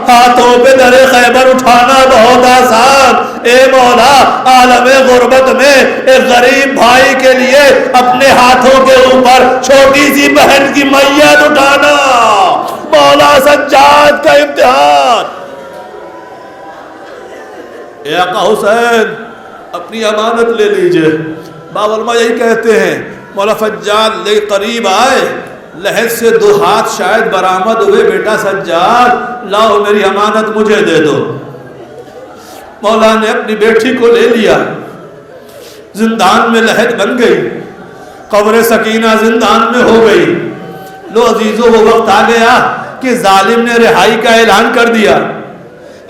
ہاتھوں پہ در خیبر اٹھانا بہت آسان، اے مولا عالم غربت میں ایک غریب بھائی کے لیے اپنے ہاتھوں کے اوپر چھوٹی سی بہن کی میت اٹھانا مولا سجاد کا امتحان۔ اے آقا حسین اپنی امانت لے لیجئے۔ باب علماء یہی کہتے ہیں مولا سجاد لے قریب آئے، لحد سے 2 ہاتھ شاید برآمد ہوئے، بیٹا سجاد لاؤ میری امانت مجھے دے دو۔ مولا نے اپنی بیٹی کو لے لیا، زندان میں لحد بن گئی، قبر سکینہ زندان میں ہو گئی۔ لو عزیزو وہ وقت آ گیا کہ ظالم نے رہائی کا اعلان کر دیا،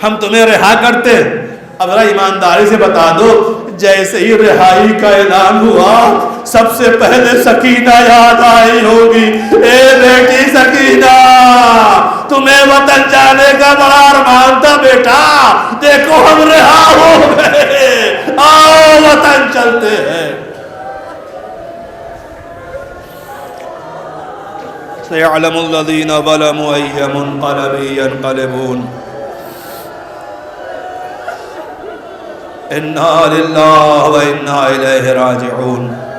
ہم تمہیں رہا کرتے۔ اب ذرا ایمانداری سے بتا دو، جیسے ہی رہائی کا اعلان ہوا سب سے پہلے سکینہ یاد آئی ہوگی، اے بیٹی سکینہ، تمہیں وطن جانے کا بڑا ارمان تھا بیٹا، دیکھو ہم رہا ہو گئے، آؤ وطن چلتے ہیں۔ سيعلم الذين ظلموا أي منقلب ينقلبون إنا لله وإنا إليه راجعون۔